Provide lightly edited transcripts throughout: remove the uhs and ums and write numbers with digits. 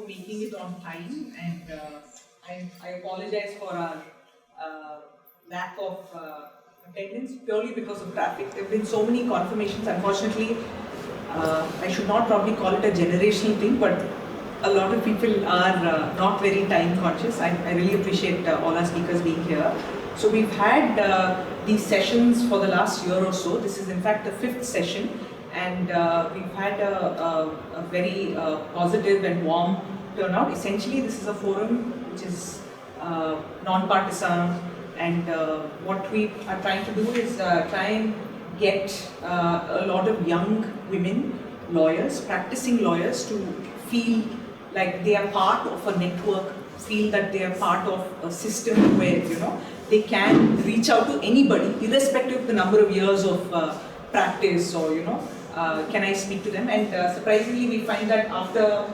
for making it on time, and I apologize for our lack of attendance purely because of traffic. There have been so many confirmations. Unfortunately, I should not probably call it a generational thing, but a lot of people are not very time conscious. I really appreciate all our speakers being here. So we've had these sessions for the last year or so. This is in fact the 5th session, and we've had a very positive and warm turnout. Essentially, this is a forum which is non-partisan, and what we are trying to do is try and get a lot of young women lawyers, practicing lawyers, to feel like they are part of a network, feel that they are part of a system where, you know, they can reach out to anybody, irrespective of the number of years of practice, or, you know, can I speak to them? And surprisingly, we find that after,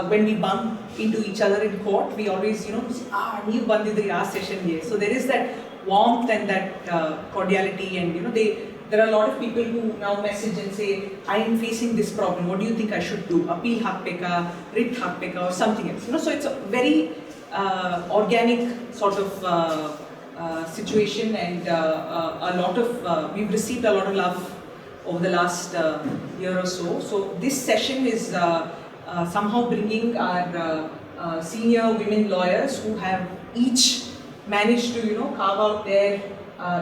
when we bump into each other in court, we always, you know, say, you bandidri our session here. So there is that warmth and that cordiality, and, you know, there are a lot of people who now message and say, I am facing this problem, what do you think I should do? Appeal haq peka, writ haq peka, or something else. You know, so it's a very organic sort of situation, and a lot of, we've received a lot of love over the last year or so. So this session is somehow bringing our senior women lawyers who have each managed to, you know, carve out their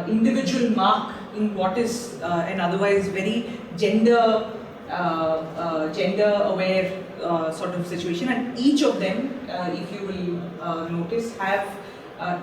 individual mark in what is an otherwise very gender aware sort of situation, and each of them, if you will notice, have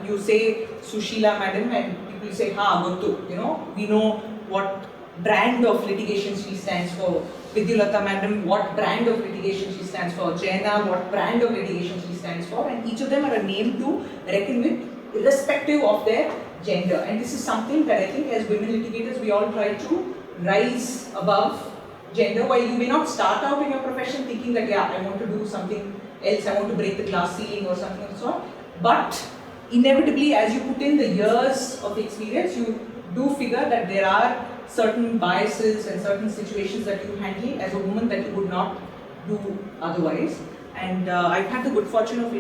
you say Sushila madam, and people say Gottu, you know, we know what brand of litigation she stands for. Vidyulata madam, what brand of litigation she stands for. Jaina, what brand of litigation she stands for, and each of them are a name to reckon with, irrespective of their gender. And this is something that I think, as women litigators, we all try to rise above gender. While you may not start out in your profession thinking that, yeah, I want to do something else, I want to break the glass ceiling or something of the sort, but inevitably, as you put in the years of experience, you do figure that there are certain biases and certain situations that you handle as a woman that you would not do otherwise. And I've had the good fortune of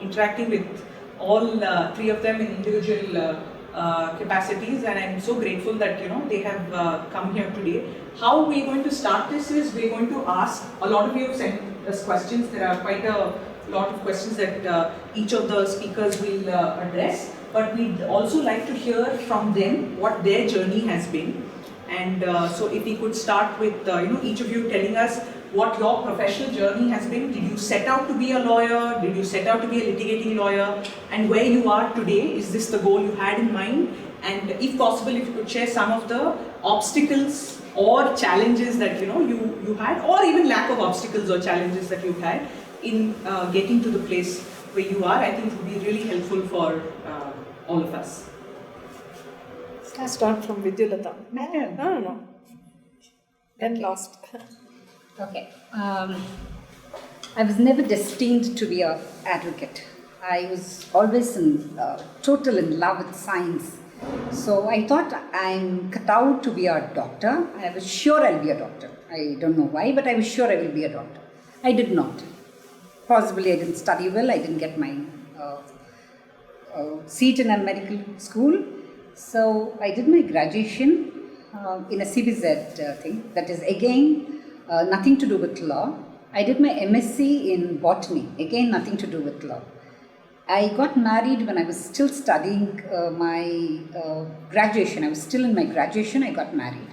interacting with all 3 of them in individual capacities, and I'm so grateful that, you know, they have come here today. How we're going to start this is, we're going to ask, a lot of you have sent us questions. There are quite a lot of questions that each of the speakers will address, but we'd also like to hear from them what their journey has been. And so if we could start with you know, each of you telling us what your professional journey has been. Did you set out to be a lawyer? Did you set out to be a litigating lawyer? And where you are today, is this the goal you had in mind? And if possible, if you could share some of the obstacles or challenges that, you know, you had, or even lack of obstacles or challenges that you've had in getting to the place where you are, I think it would be really helpful for all of us. Let's start from Vidyulata. No. Then okay. Last. Okay. I was never destined to be an advocate. I was always total in love with science. So I thought I'm cut out to be a doctor. I was sure I'll be a doctor. I don't know why, but I was sure I will be a doctor. I did not. Possibly I didn't study well. I didn't get my seat in a medical school. So I did my graduation in a CBZ thing. That is again nothing to do with law. I did my MSc in botany. Again nothing to do with law. I got married when I was still studying my graduation. I was still in my graduation. I got married.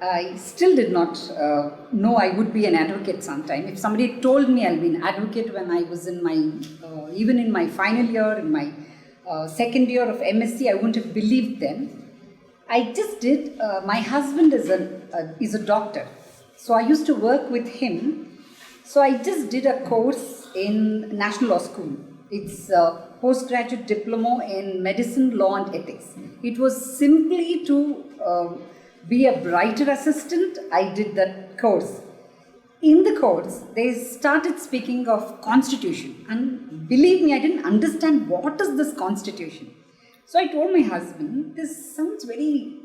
I still did not know I would be an advocate sometime. If somebody told me I'll be an advocate when I was in my, even in my final year, in my second year of MSc, I wouldn't have believed them. I just did. My husband is a doctor, so I used to work with him. So I just did a course in National Law School. It's a postgraduate diploma in medicine, law and ethics. It was simply to be a writer assistant. I did that course. In the course, they started speaking of constitution, and believe me, I didn't understand what is this constitution. So I told my husband, this sounds very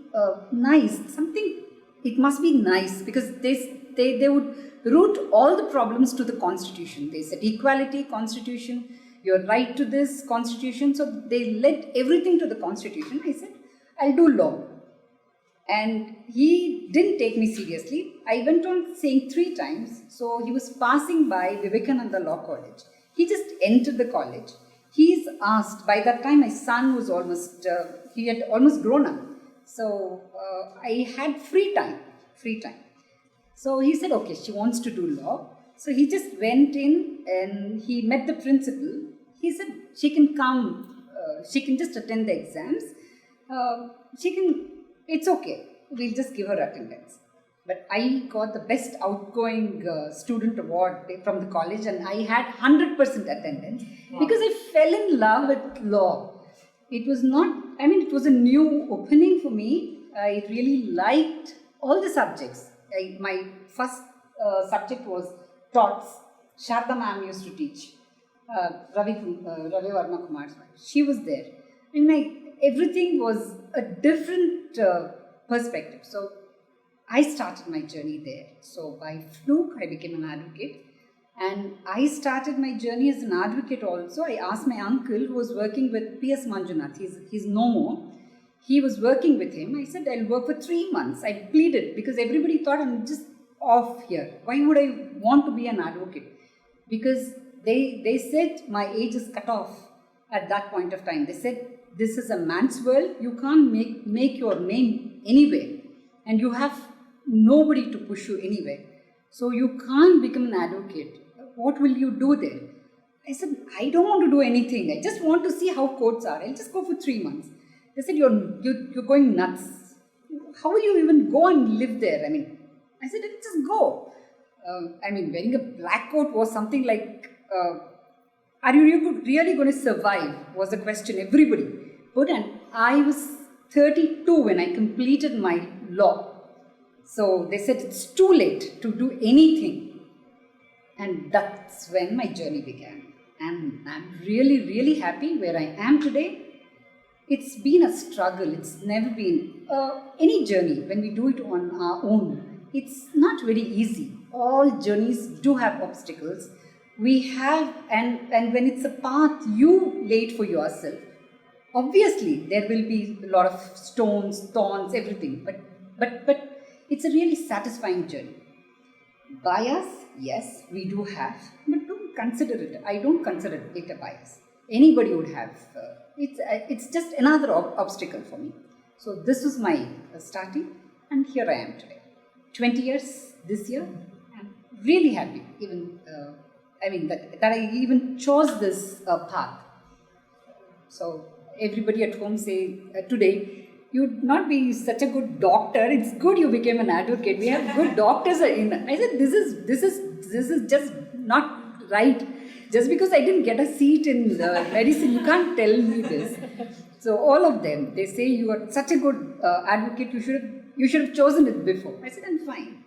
nice, something, it must be nice, because they they would root all the problems to the constitution. They said equality, constitution, your right to this, constitution. So they led everything to the constitution. I said, I'll do law. And he didn't take me seriously. I went on saying 3 times. So he was passing by Vivekananda Law College. He just entered the college. He's asked, by that time my son was almost, he had almost grown up. So I had free time. So he said, okay, she wants to do law. So he just went in and he met the principal. He said, she can come, she can just attend the exams. It's okay, we'll just give her attendance. But I got the best outgoing student award from the college, and I had 100% attendance because I fell in love with law. It was not, it was a new opening for me. I really liked all the subjects. My first subject was torts. Sharda ma'am used to teach. Ravi Varma Kumar's wife. She was there. Everything was a different perspective. So I started my journey there. So by fluke, I became an advocate. And I started my journey as an advocate also. I asked my uncle, who was working with P.S. Manjunath, he's no more. He was working with him. I said, I'll work for 3 months. I pleaded because everybody thought I'm just off here. Why would I want to be an advocate? Because they said my age is cut off at that point of time. They said, this is a man's world. You can't make your name anywhere. And you have nobody to push you anywhere. So you can't become an advocate. What will you do there? I said, I don't want to do anything. I just want to see how courts are. I'll just go for 3 months. They said, you're going nuts. How will you even go and live there? I said, just go. Wearing a black coat was something like, are you really going to survive? Was the question everybody put. And I was 32 when I completed my law. So they said, it's too late to do anything. And that's when my journey began. And I'm really, really happy where I am today. It's been a struggle. It's never been any journey when we do it on our own. It's not very easy. All journeys do have obstacles. We have, and when it's a path you laid for yourself, obviously there will be a lot of stones, thorns, everything. But it's a really satisfying journey. Bias, yes, we do have, but don't consider it. I don't consider it a bias. Anybody would have. It's just another obstacle for me. So this was my starting, and here I am today. 20 years this year. I'm really happy. Even that I even chose this path. So everybody at home say today, you'd not be such a good doctor. It's good you became an advocate. We have good doctors. I said this is just not right. Just because I didn't get a seat in medicine, you can't tell me this. So all of them, they say you are such a good advocate. You should have chosen it before. I said I'm fine.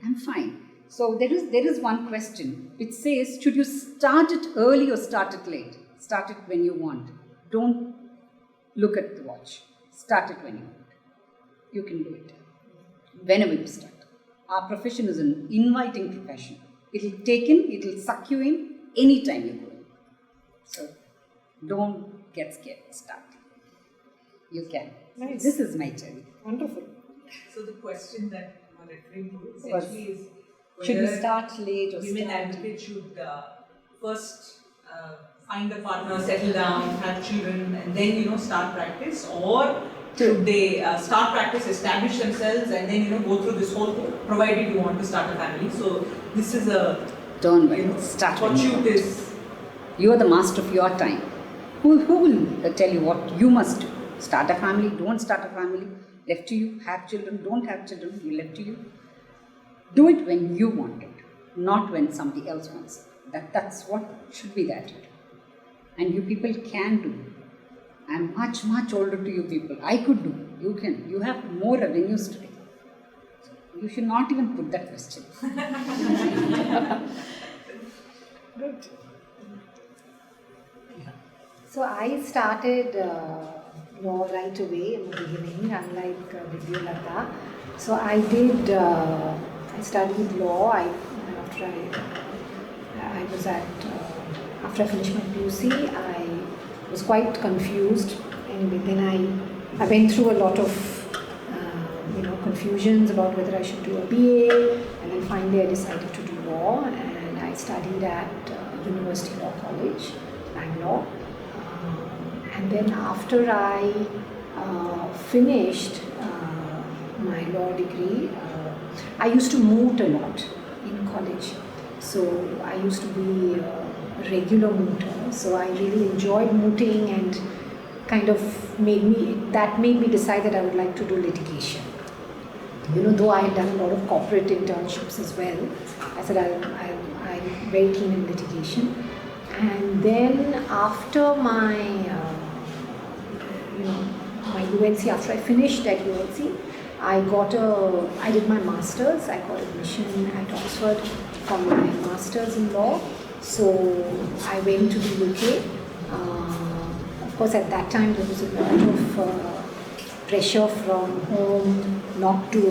I'm fine. So there is one question which says, should you start it early or start it late? Start it when you want. Don't look at the watch. Start it when you want. You can do it whenever you start. Our profession is an inviting profession. It'll take in, it'll suck you in anytime you go in. So don't get scared. Start. You can. Nice. This is my journey. Wonderful. So the question that you are referring to essentially is, Should we whether start late or women start? advocates should first find a partner, settle down, have children, and then start practice, or should they start practice, establish themselves, and then go through this whole thing, provided you want to start a family. So this is a Don't worry. Start. fortune is. You are the master of your time. Who will tell you what you must do? Start a family, don't start a family, left to you. Have children, don't have children, you left to you. Do it when you want it, not when somebody else wants it. That's what should be the attitude. And you people can do. I'm much, much older to you people. I could do. You can. You have more revenues today. You should not even put that question. Good. So I started law right away in the beginning, unlike Vidyalata. So I did I studied law. After I was at after I finished my PUC, I was quite confused. Anyway, then I went through a lot of confusions about whether I should do a BA, and then finally I decided to do law, and I studied at University Law College, Bangalore. And then after I finished my law degree, I used to moot a lot in college. So I used to be a regular mooter. So I really enjoyed mooting, and kind of made me decide that I would like to do litigation. Though I had done a lot of corporate internships as well, I said I'm very keen in litigation. And then after my my UNC, after I finished at UNC, I did my masters. I got admission at Oxford for my masters in law. So I went to the UK. Of course, at that time there was a lot of pressure from home not to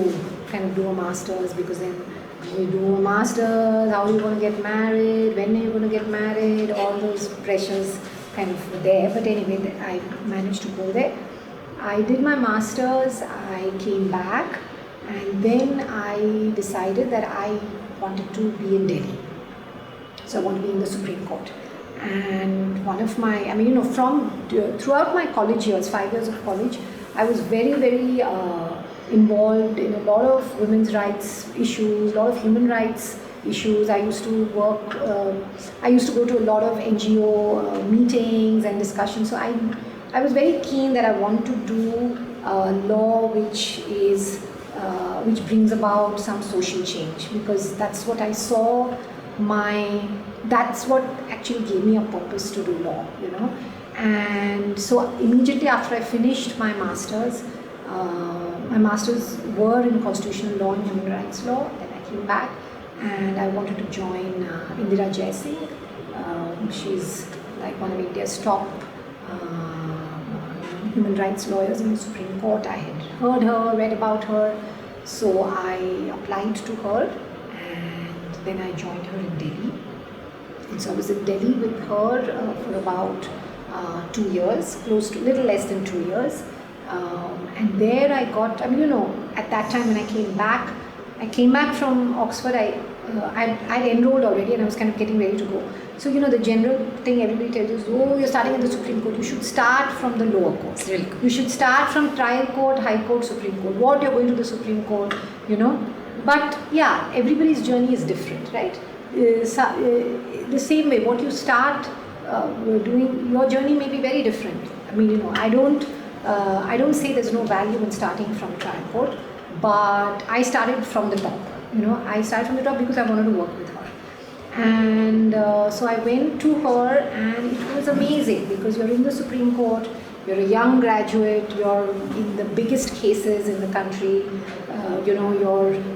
kind of do a master's, because then when you do a master's, how are you going to get married, when are you going to get married, all those pressures kind of were there. But anyway, I managed to go there. I did my master's, I came back, and then I decided that I wanted to be in Delhi. So I want to be in the Supreme Court. And one of my, throughout my college years, 5 years of college, I was very, very involved in a lot of women's rights issues, a lot of human rights issues. I used to go to a lot of NGO meetings and discussions. So I was very keen that I want to do law which brings about some social change, because that's what I saw. That's what actually gave me a purpose to do law, And so immediately after I finished my masters were in constitutional law and human rights law. Then I came back and I wanted to join Indira Jaising. She's like one of India's top human rights lawyers in the Supreme Court. I had heard her, read about her, so I applied to her, and then I joined her in Delhi. And so I was in Delhi with her for about 2 years, close to little less than 2 years. And there I got, at that time when I came back from Oxford, I'd enrolled already and I was kind of getting ready to go. So, the general thing everybody tells you is, you're starting in the Supreme Court, you should start from the lower courts. Really cool. You should start from trial court, high court, Supreme Court. What you're going to the Supreme Court, But yeah, everybody's journey is different, right? The same way, what you start doing, your journey may be very different. I don't say there's no value in starting from trial court, but I started from the top. I started from the top because I wanted to work with her. And so I went to her, and it was amazing, because you're in the Supreme Court, you're a young graduate, you're in the biggest cases in the country,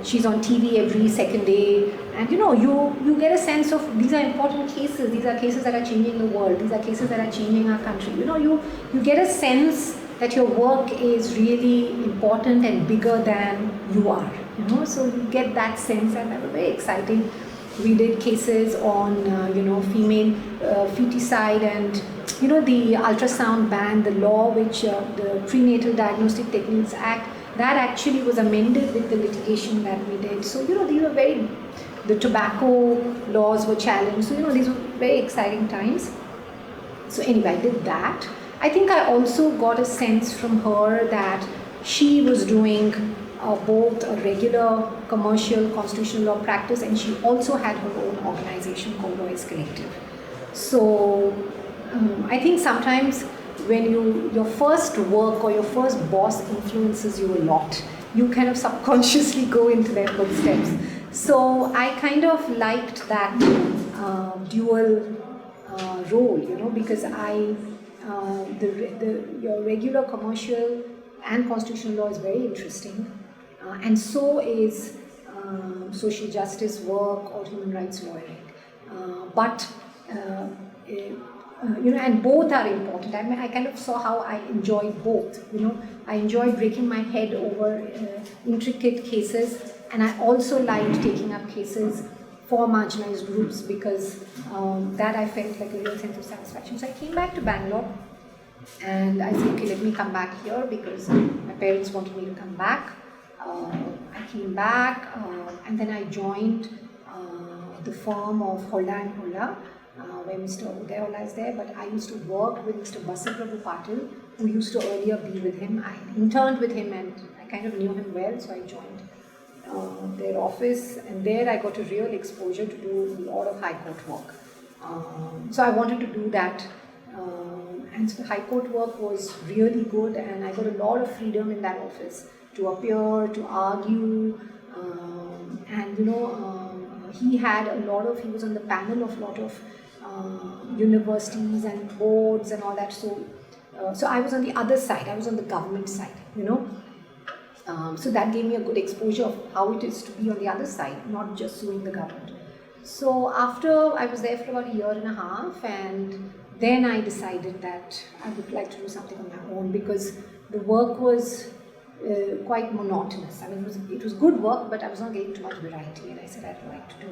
she's on TV every second day, and you get a sense of these are important cases, these are cases that are changing the world, these are cases that are changing our country. You get a sense that your work is really important and bigger than you are, so you get that sense, and that was very exciting. We did cases on, female feticide and, the ultrasound ban, the law which, the Prenatal Diagnostic Techniques Act, that actually was amended with the litigation that we did. So, these were the tobacco laws were challenged. So, these were very exciting times. So anyway, I did that. I think I also got a sense from her that she was doing both a regular commercial constitutional law practice, and she also had her own organization called Lawyers Collective. So I think sometimes when your first work or your first boss influences you a lot, you kind of subconsciously go into their footsteps. So I kind of liked that dual role, because your regular commercial and constitutional law is very interesting. And so is social justice work or human rights lawyering. And both are important. I kind of saw how I enjoyed both. I enjoyed breaking my head over intricate cases, and I also liked taking up cases for marginalized groups because that I felt like a real sense of satisfaction. So I came back to Bangalore and I said, okay, let me come back here because my parents wanted me to come back. I came back and then I joined the firm of Holla and Holla, where Mr. Uday Holla is there, but I used to work with Mr. Basaprabhu Patil, who used to earlier be with him. I interned with him and I kind of knew him well, so I joined their office, and there I got a real exposure to do a lot of high court work. So I wanted to do that, and so the high court work was really good, and I got a lot of freedom in that office to appear, to argue, and he was on the panel of a lot of universities and boards and all that. So I was on the other side. I was on the government side. So that gave me a good exposure of how it is to be on the other side, not just suing the government. So after I was there for about a year and a half, and then I decided that I would like to do something on my own because the work was quite monotonous. I mean, it was good work, but I was not getting too much variety. And I said I'd like to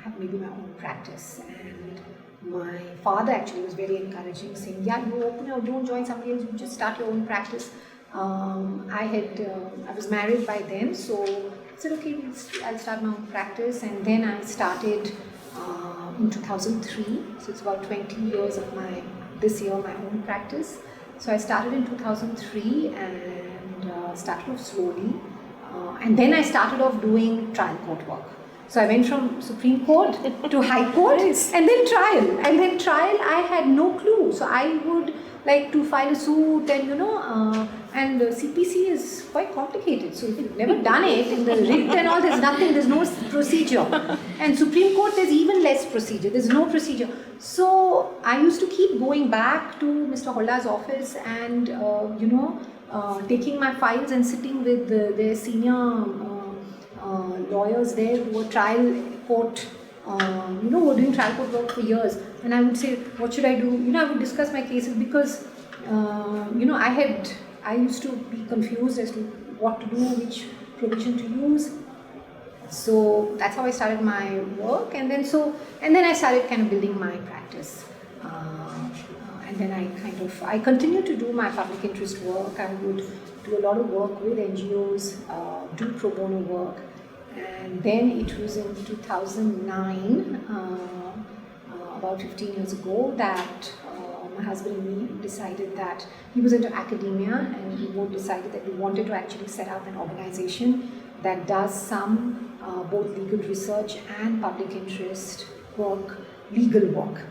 have maybe my own practice. And my father actually was very encouraging, saying, "Yeah, you open your, don't join somebody else. You just start your own practice." I was married by then, so I said, okay, I'll start my own practice. And then I started in 2003, so it's about 20 years of this year, my own practice. So I started in 2003 and started off slowly. And then I started off doing trial court work. So I went from Supreme Court to High Court and then trial. And then trial, I had no clue. So I would like to file a suit and CPC is quite complicated. So if you've never done it, in the writ and all, there's no procedure. And Supreme Court, there's even less procedure. There's no procedure. So I used to keep going back to Mr. Holla's office and, taking my files and sitting with their senior lawyers there who were trial court, who were doing trial court work for years. And I would say, what should I do? I would discuss my cases because, I used to be confused as to what to do, which provision to use. So that's how I started my work. And then I started kind of building my practice. And then I continued to do my public interest work. I would do a lot of work with NGOs, do pro bono work. And then it was in 2009, about 15 years ago, that my husband and me decided that he was into academia, and we both decided that we wanted to actually set up an organization that does some both legal research and public interest work, legal work.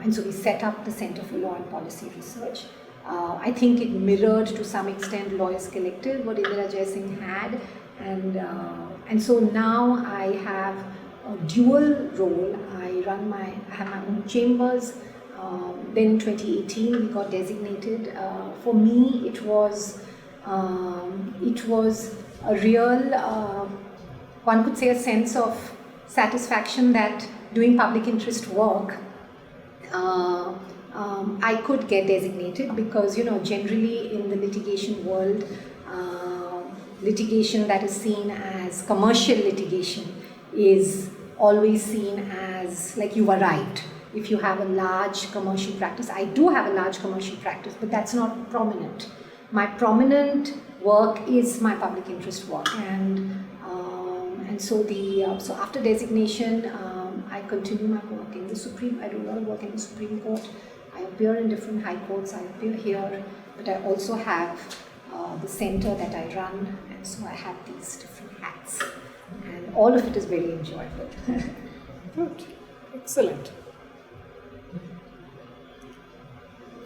And so we set up the Center for Law and Policy Research. I think it mirrored to some extent Lawyers Collective, what Indira Jaisingh had. And so now I have a dual role. I have my own chambers. Then in 2018 we got designated. For me, it was a real, one could say, a sense of satisfaction that doing public interest work, I could get designated because, generally in the litigation world, litigation that is seen as commercial litigation is always seen as like you arrived. If you have a large commercial practice, I do have a large commercial practice, but that's not prominent. My prominent work is my public interest work, and so after designation, I continue my work in the Supreme. I do a lot of work in the Supreme Court. I appear in different high courts. I appear here, but I also have the center that I run, and so I have these different hats, and all of it is very enjoyable. Good, excellent.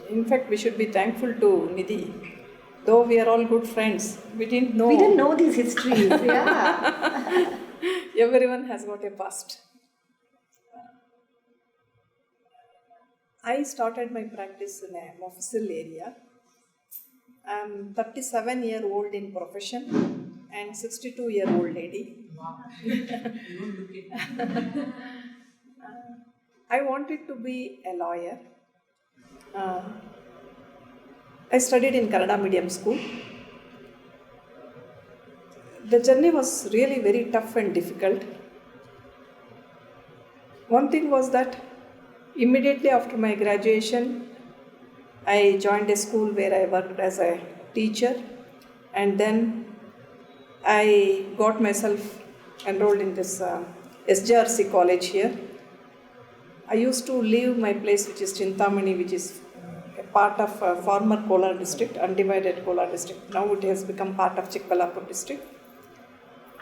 In fact, we should be thankful to Nidhi. Though we are all good friends, we didn't know these histories. Yeah. Everyone has got a past. I started my practice in an official area. I'm 37-year-old in profession and 62-year-old lady. Wow. You don't look it. I wanted to be a lawyer. I studied in Kannada medium school. the journey was really very tough and difficult. One thing was that immediately after my graduation, I joined a school where I worked as a teacher, and then I got myself enrolled in this SJRC college here. I used to leave my place, which is Chintamani, which is a part of former Kolar district, undivided Kolar district. Now it has become part of Chikballapur district.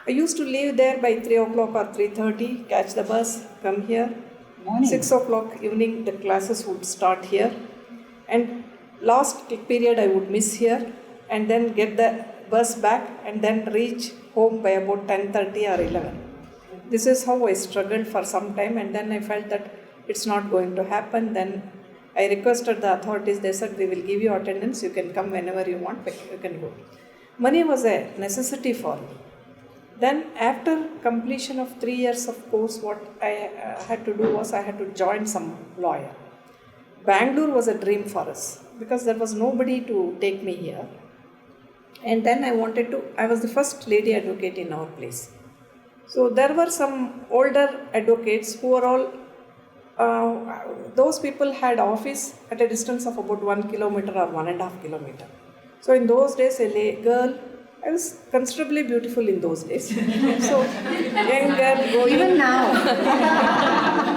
I used to leave there by 3 o'clock or 3:30, catch the bus, come here. Morning. 6 o'clock evening, the classes would start here. And last period I would miss here, and then get the bus back and then reach home by about 10:30 or 11. This is how I struggled for some time, and then I felt that it's not going to happen. Then I requested the authorities. They said, we will give you attendance, you can come whenever you want, you can go. Money was a necessity for me. Then after completion of 3 years of course, what I had to do was I had to join some lawyer. Bangalore was a dream for us because there was nobody to take me here. And then I was the first lady advocate in our place. So there were some older advocates who were all, those people had office at a distance of about 1 kilometer or 1.5 kilometer. So in those days, a girl, I was considerably beautiful in those days. So young girl going, Even now.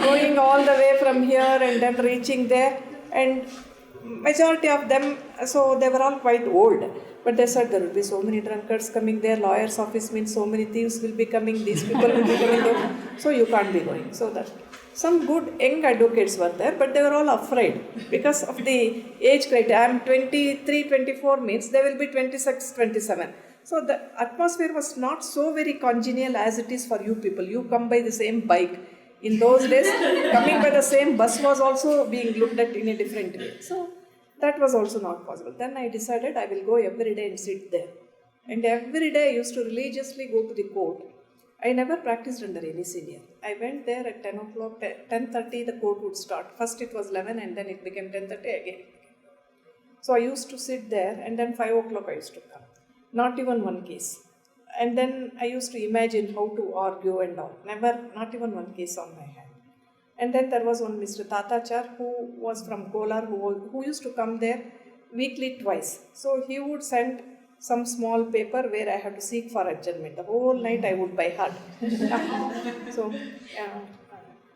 going all the way from here and then reaching there, and majority of them, so they were all quite old. But they said there will be so many drunkards coming there, lawyer's office means so many thieves will be coming, these people will be coming there, so you can't be going. So that some good young advocates were there, but they were all afraid because of the age criteria. I am 23, 24 means they will be 26, 27. So the atmosphere was not so very congenial as it is for you people. You come by the same bike. In those days, coming by the same bus was also being looked at in a different way. So that was also not possible. Then I decided I will go every day and sit there. And every day I used to religiously go to the court. I never practiced under any senior. I went there at 10 o'clock, 10:30 the court would start. First it was 11 and then it became 10:30 again. So I used to sit there, and then 5 o'clock I used to come. Not even one case. And then I used to imagine how to argue and all. Never, not even one case on my hand. And then there was one Mr. Tatachar who was from Kolar who used to come there weekly twice. So he would send some small paper where I had to seek for adjournment. The whole night I would by heart. So,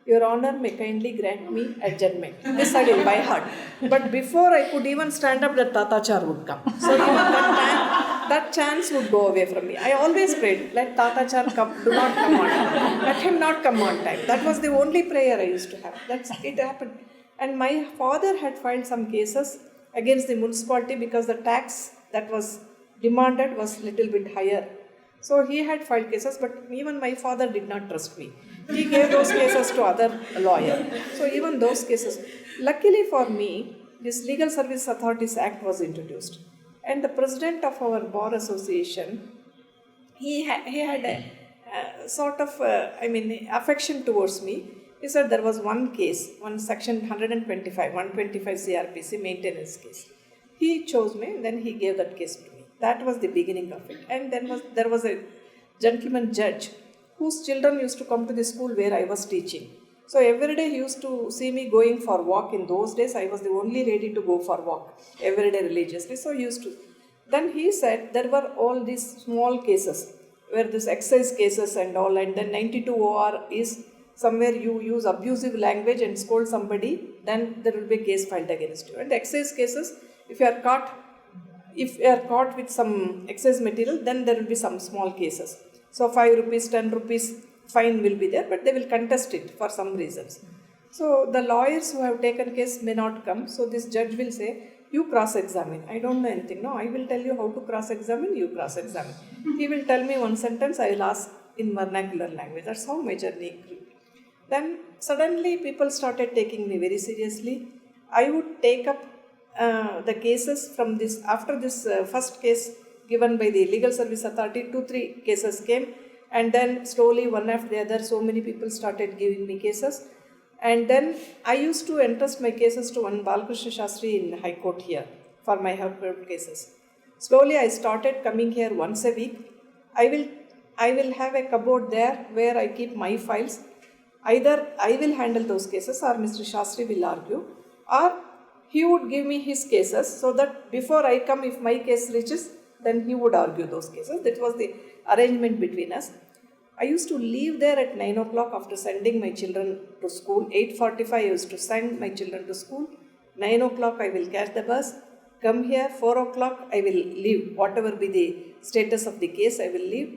Your Honor may kindly grant me adjournment. This I did by heart. But before I could even stand up, that Tatachar would come. So even that chance would go away from me. I always prayed, let Tatachar come, do not come on time. Let him not come on time. That was the only prayer I used to have. It happened. And my father had filed some cases against the municipality because the tax that was demanded was little bit higher. So he had filed cases, but even my father did not trust me. He gave those cases to other lawyer. So even those cases. Luckily for me, this Legal Service Authorities Act was introduced. And the president of our bar association, he had a sort of, affection towards me. He said there was one case, one section 125 CRPC maintenance case. He chose me, and then he gave that case to me. That was the beginning of it. And then there was a gentleman judge whose children used to come to the school where I was teaching. So every day he used to see me going for walk. In those days, I was the only lady to go for walk every day religiously. So he used to. Then he said there were all these small cases, where this excise cases and all, and then 92 OR is somewhere you use abusive language and scold somebody, then there will be a case filed against you. And the excise cases, if you are caught with some excess material, then there will be some small cases. So 5 rupees, 10 rupees fine will be there, but they will contest it for some reasons. So the lawyers who have taken case may not come. So this judge will say, you cross-examine. I don't know anything. No, I will tell you how to cross-examine, you cross-examine. He will tell me one sentence, I will ask in vernacular language. That's how my journey grew. Then suddenly people started taking me very seriously. I would take up the cases from this, after this first case given by the Legal Service Authority, 2-3 cases came, and then slowly one after the other, so many people started giving me cases. And then I used to entrust my cases to one Balakrishna Shastri in High Court here for my heard cases. Slowly I started coming here once a week. I will have a cupboard there where I keep my files. Either I will handle those cases or Mr. Shastri will argue, or he would give me his cases so that before I come, if my case reaches, then he would argue those cases. That was the arrangement between us. I used to leave there at 9 o'clock after sending my children to school. 8:45 I used to send my children to school. 9 o'clock I will catch the bus. Come here, 4 o'clock I will leave. Whatever be the status of the case, I will leave.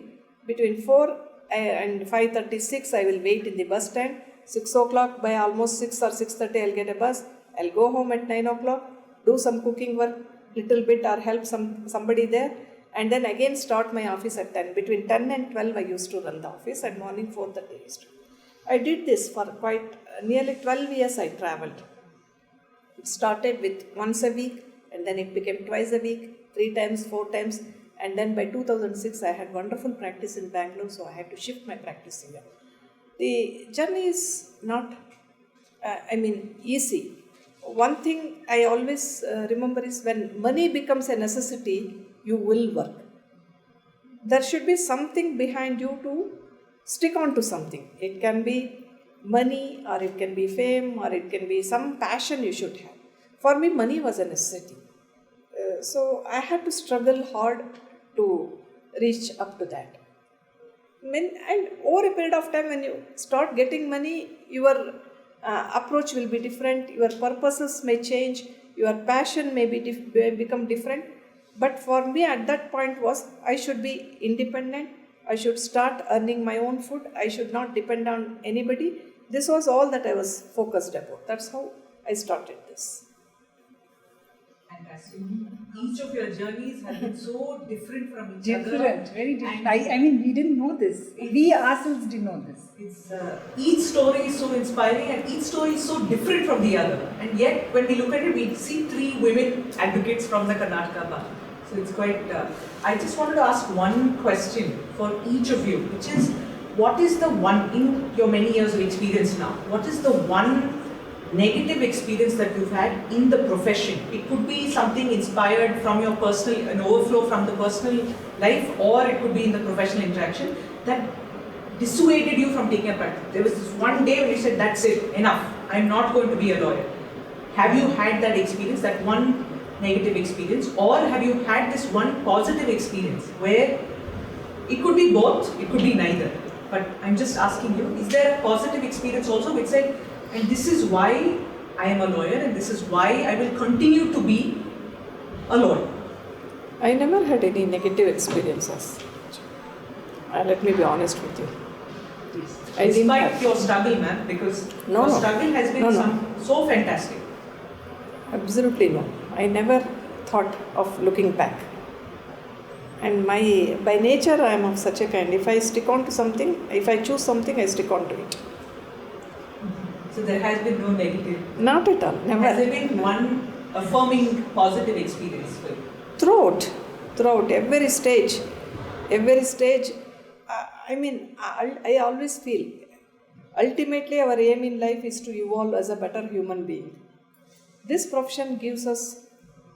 Between 4 and 5:36 I will wait in the bus stand. 6 o'clock, by almost 6 or 6:30 I'll get a bus. I'll go home at 9 o'clock, do some cooking work, little bit, or help somebody there, and then again start my office at 10. Between 10 and 12 I used to run the office, and morning 4:30 I used to. I did this for quite nearly 12 years. I travelled. It started with once a week, and then it became twice a week, 3 times, 4 times, and then by 2006 I had wonderful practice in Bangalore, so I had to shift my practice here. The journey is not, easy. One thing I always remember is when money becomes a necessity, you will work. There should be something behind you to stick on to something. It can be money, or it can be fame, or it can be some passion you should have. For me, money was a necessity. So I had to struggle hard to reach up to that. And over a period of time, when you start getting money, your approach will be different, your purposes may change, your passion may become different. But for me at that point was, I should be independent, I should start earning my own food, I should not depend on anybody. This was all that I was focused about. That's how I started this. Fantastic. Each of your journeys have been so different from each other. Different, very different. I mean, we didn't know this. We ourselves didn't know this. It's each story is so inspiring, and each story is so different from the other. And yet, when we look at it, we see 3 women advocates from the Karnataka Bar. So it's quite. I just wanted to ask one question for each of you, which is, what is the one, in your many years of experience now, what is the one negative experience that you've had in the profession? It could be something inspired from your personal, an overflow from the personal life, or it could be in the professional interaction that dissuaded you from taking a practice. There was this one day when you said, that's it, enough, I'm not going to be a lawyer. Have you had that experience, that one negative experience, or have you had this one positive experience where it could be both, it could be neither? But I'm just asking you, is there a positive experience also which said, and this is why I am a lawyer, and this is why I will continue to be a lawyer? I never had any negative experiences. Let me be honest with you. Yes. I didn't Despite have. your struggle, ma'am, because No, your no. struggle has been No. so fantastic. Absolutely no. I never thought of looking back. And by nature, I am of such a kind. If I stick on to something, if I choose something, I stick on to it. So there has been no negative. Not at all. Never. Has there been one affirming positive experience for you? Throughout every stage, I always feel, ultimately our aim in life is to evolve as a better human being. This profession gives us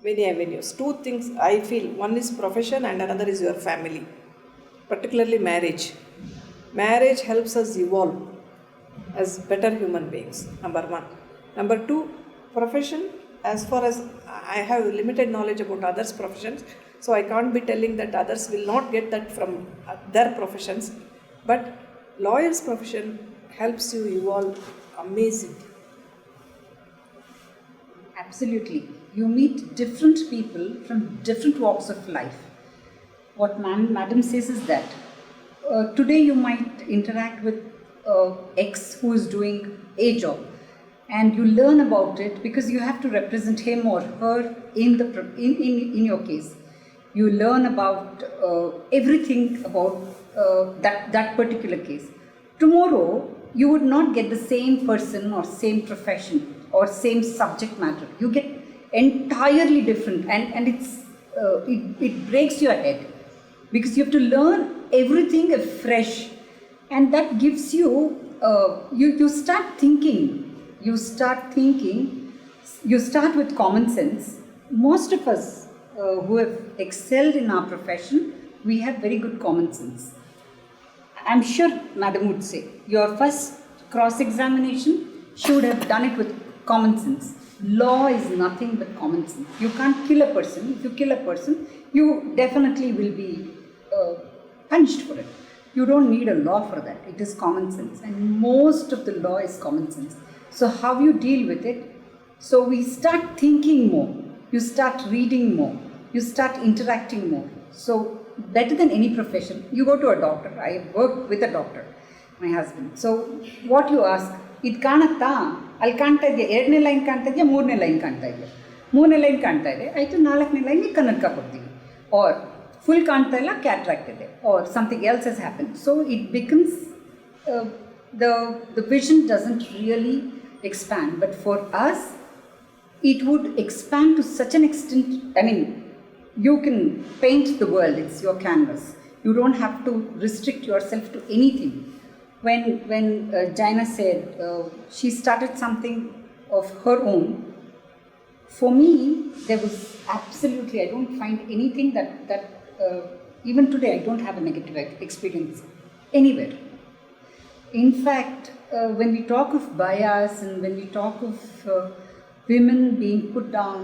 many avenues. 2 things I feel, one is profession and another is your family, particularly marriage. Marriage helps us evolve as better human beings, number 1. Number 2, profession, as far as I have limited knowledge about others' professions, so I can't be telling that others will not get that from their professions, but lawyer's profession helps you evolve amazingly. Absolutely. You meet different people from different walks of life. What Madam says is that today you might interact with X who is doing a job, and you learn about it because you have to represent him or her in your case. You learn about everything about that particular case. Tomorrow you would not get the same person or same profession or same subject matter. You get entirely different, and it breaks your head because you have to learn everything afresh, and that gives you you start thinking. You start with common sense. Most of us who have excelled in our profession we have very good common sense. I'm sure Madam would say, your first cross-examination should have done it with common sense. Law is nothing but common sense. You can't kill a person. If you kill a person, you definitely will be punished for it. You don't need a law for that. It is common sense. And most of the law is common sense. So how you deal with it? So we start thinking more. You start reading more. You start interacting more. So better than any profession, you go to a doctor. I work with a doctor, my husband. So what you ask, ಇದು ಕಾಣುತ್ತಾ ಅಲ್ಲಿ ಕಾಣ್ತಾ ಇದೆಯಾ 2ನೇ line ಕಾಣ್ತಾ ಇದೆಯಾ 3ನೇ line ಕಾಣ್ತಾ ಇದೆಯಾ 3ನೇ ಲೈನ್ ಕಾಣ್ತಾ ಇದೆ ಆಯಿತು 4ನೇ ಲೈನ್ಗೆ ಕನ್ನಡಕ ಕೊಡ್ತೀವಿ ಆರ್ ಫುಲ್ ಕಾಣ್ತಾ ಇಲ್ಲ ಕ್ಯಾಟ್ರಾಕ್ಟ್ ಇದೆ or something else has happen so it becomes the vision doesn't really expand, but for us it would expand to such an extent. I mean, you can paint the world, it's your canvas. You don't have to restrict yourself to anything. When Jaina said she started something of her own, for me there was absolutely, I don't find anything that even today I don't have a negative experience anywhere. In fact, when we talk of bias and when we talk of women being put down,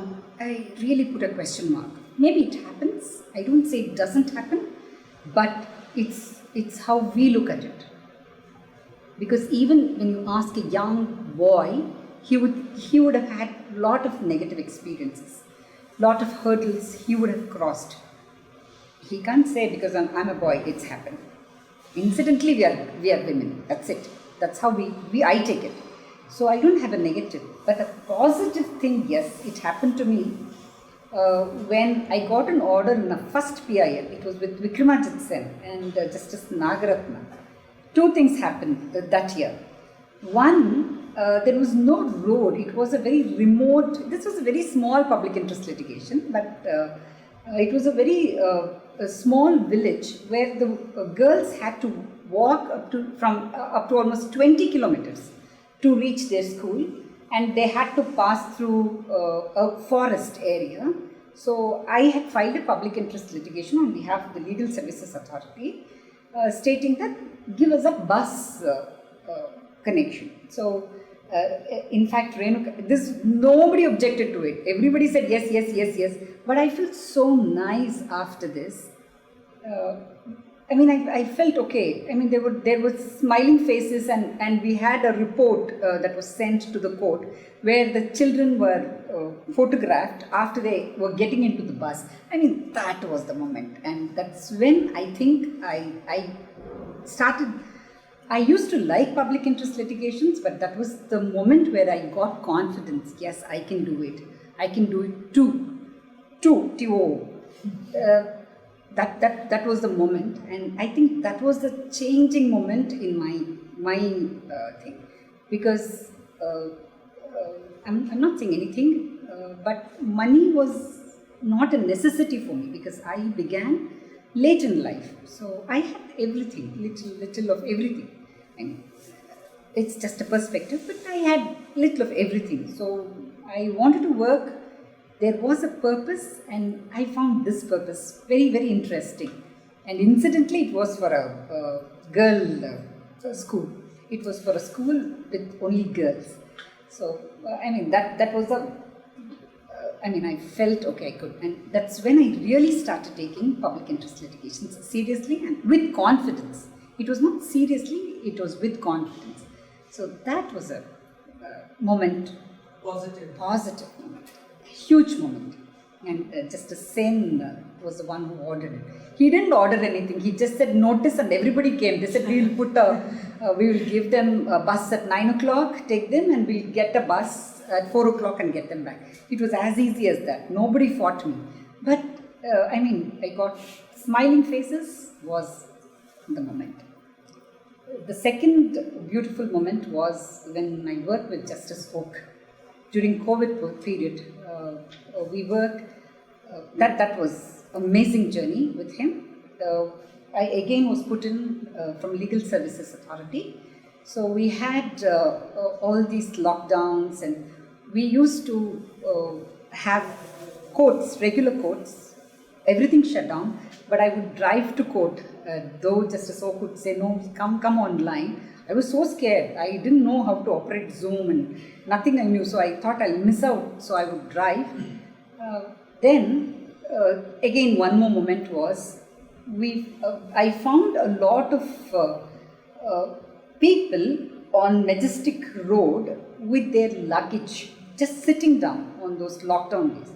I really put a question mark. Maybe it happens, I don't say it doesn't happen, but it's how we look at it. Because even when you ask a young boy, he would have had a lot of negative experiences, lot of hurdles he would have crossed. He can't say because I'm a boy, it's happened. Incidentally, we are women. That's it. That's how I take it. So I don't have a negative, but a positive thing, yes, it happened to me when I got an order in the first PIL. It was with Vikramadit Sen and Justice Nagaratna. Two things happened that year. One, there was no road. It was a very remote. This was a very small public interest litigation, but it was a very a small village where the girls had to walk up to almost 20 kilometers to reach their school, and they had to pass through a forest area. So I had filed a public interest litigation on behalf of the Legal Services Authority, stating that give us a bus connection. So in fact, Renuka, nobody objected to it. Everybody said yes, yes, yes, yes. But I felt so nice after this. I mean, I felt okay. I mean, there were smiling faces, and we had a report that was sent to the court where the children were photographed after they were getting into the bus. I mean, that was the moment, and that's when I think I started. I used to like public interest litigations, but that was the moment where I got confidence. Yes, I can do it. I can do it too. That was the moment, and I think that was the changing moment in my thing, because I'm not saying anything, but money was not a necessity for me because I began late in life, so I had everything, little of everything. And it's just a perspective, but I had little of everything. So I wanted to work. There was a purpose, and I found this purpose very, very interesting. And incidentally, it was for a girl school. It was for a school with only girls. So I mean that was a. I mean, I felt okay, I could, and that's when I really started taking public interest litigations seriously and with confidence. It was not seriously, it was with confidence. So that was a moment. Positive moment. A huge moment. And Justice Sen was the one who ordered it. He didn't order anything. He just said notice and everybody came. They said we will give them a bus at 9 o'clock, take them, and we'll get a bus at 4 o'clock and get them back. It was as easy as that. Nobody fought me. But I mean, I got smiling faces was the moment. The second beautiful moment was when I worked with Justice Oak. During COVID period, we worked, that was amazing journey with him. I again was put in from Legal Services Authority. So we had all these lockdowns, and we used to have courts, regular courts, everything shut down. But I would drive to court, though Justice O could say, no, come online. I was so scared. I didn't know how to operate Zoom and nothing I knew. So I thought I'll miss out. So I would drive. Then, again, one more moment was, I found a lot of people on Majestic Road with their luggage, just sitting down on those lockdown days.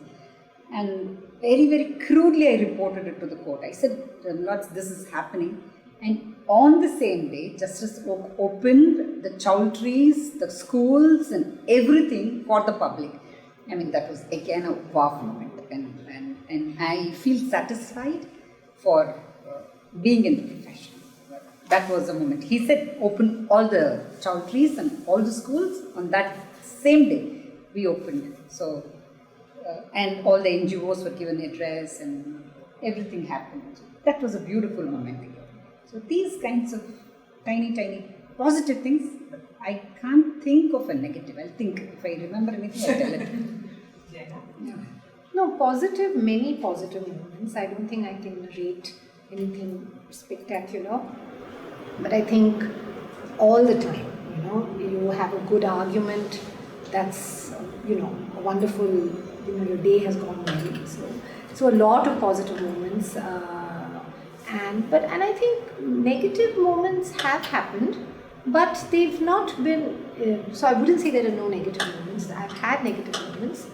And very, very crudely I reported it to the court. I said, Lords, this is happening. And on the same day, Justice Oak opened the chowdhuries, the schools and everything for the public. I mean, that was again a wow moment. And I feel satisfied for being in the profession. That was the moment. He said, open all the chowdhuries and all the schools. On that same day, we opened. So, and all the NGOs were given address and everything happened. That was a beautiful moment. So these kinds of tiny positive things, but I can't think of a negative. I'll think, if I remember anything, I'll tell it. Yeah. No, many positive moments. I don't think I can narrate anything spectacular. But I think all the time, you have a good argument, that's, a wonderful, your day has gone well. So a lot of positive moments. And I think negative moments have happened, but they've not been, so I wouldn't say there are no negative moments. I've had negative moments,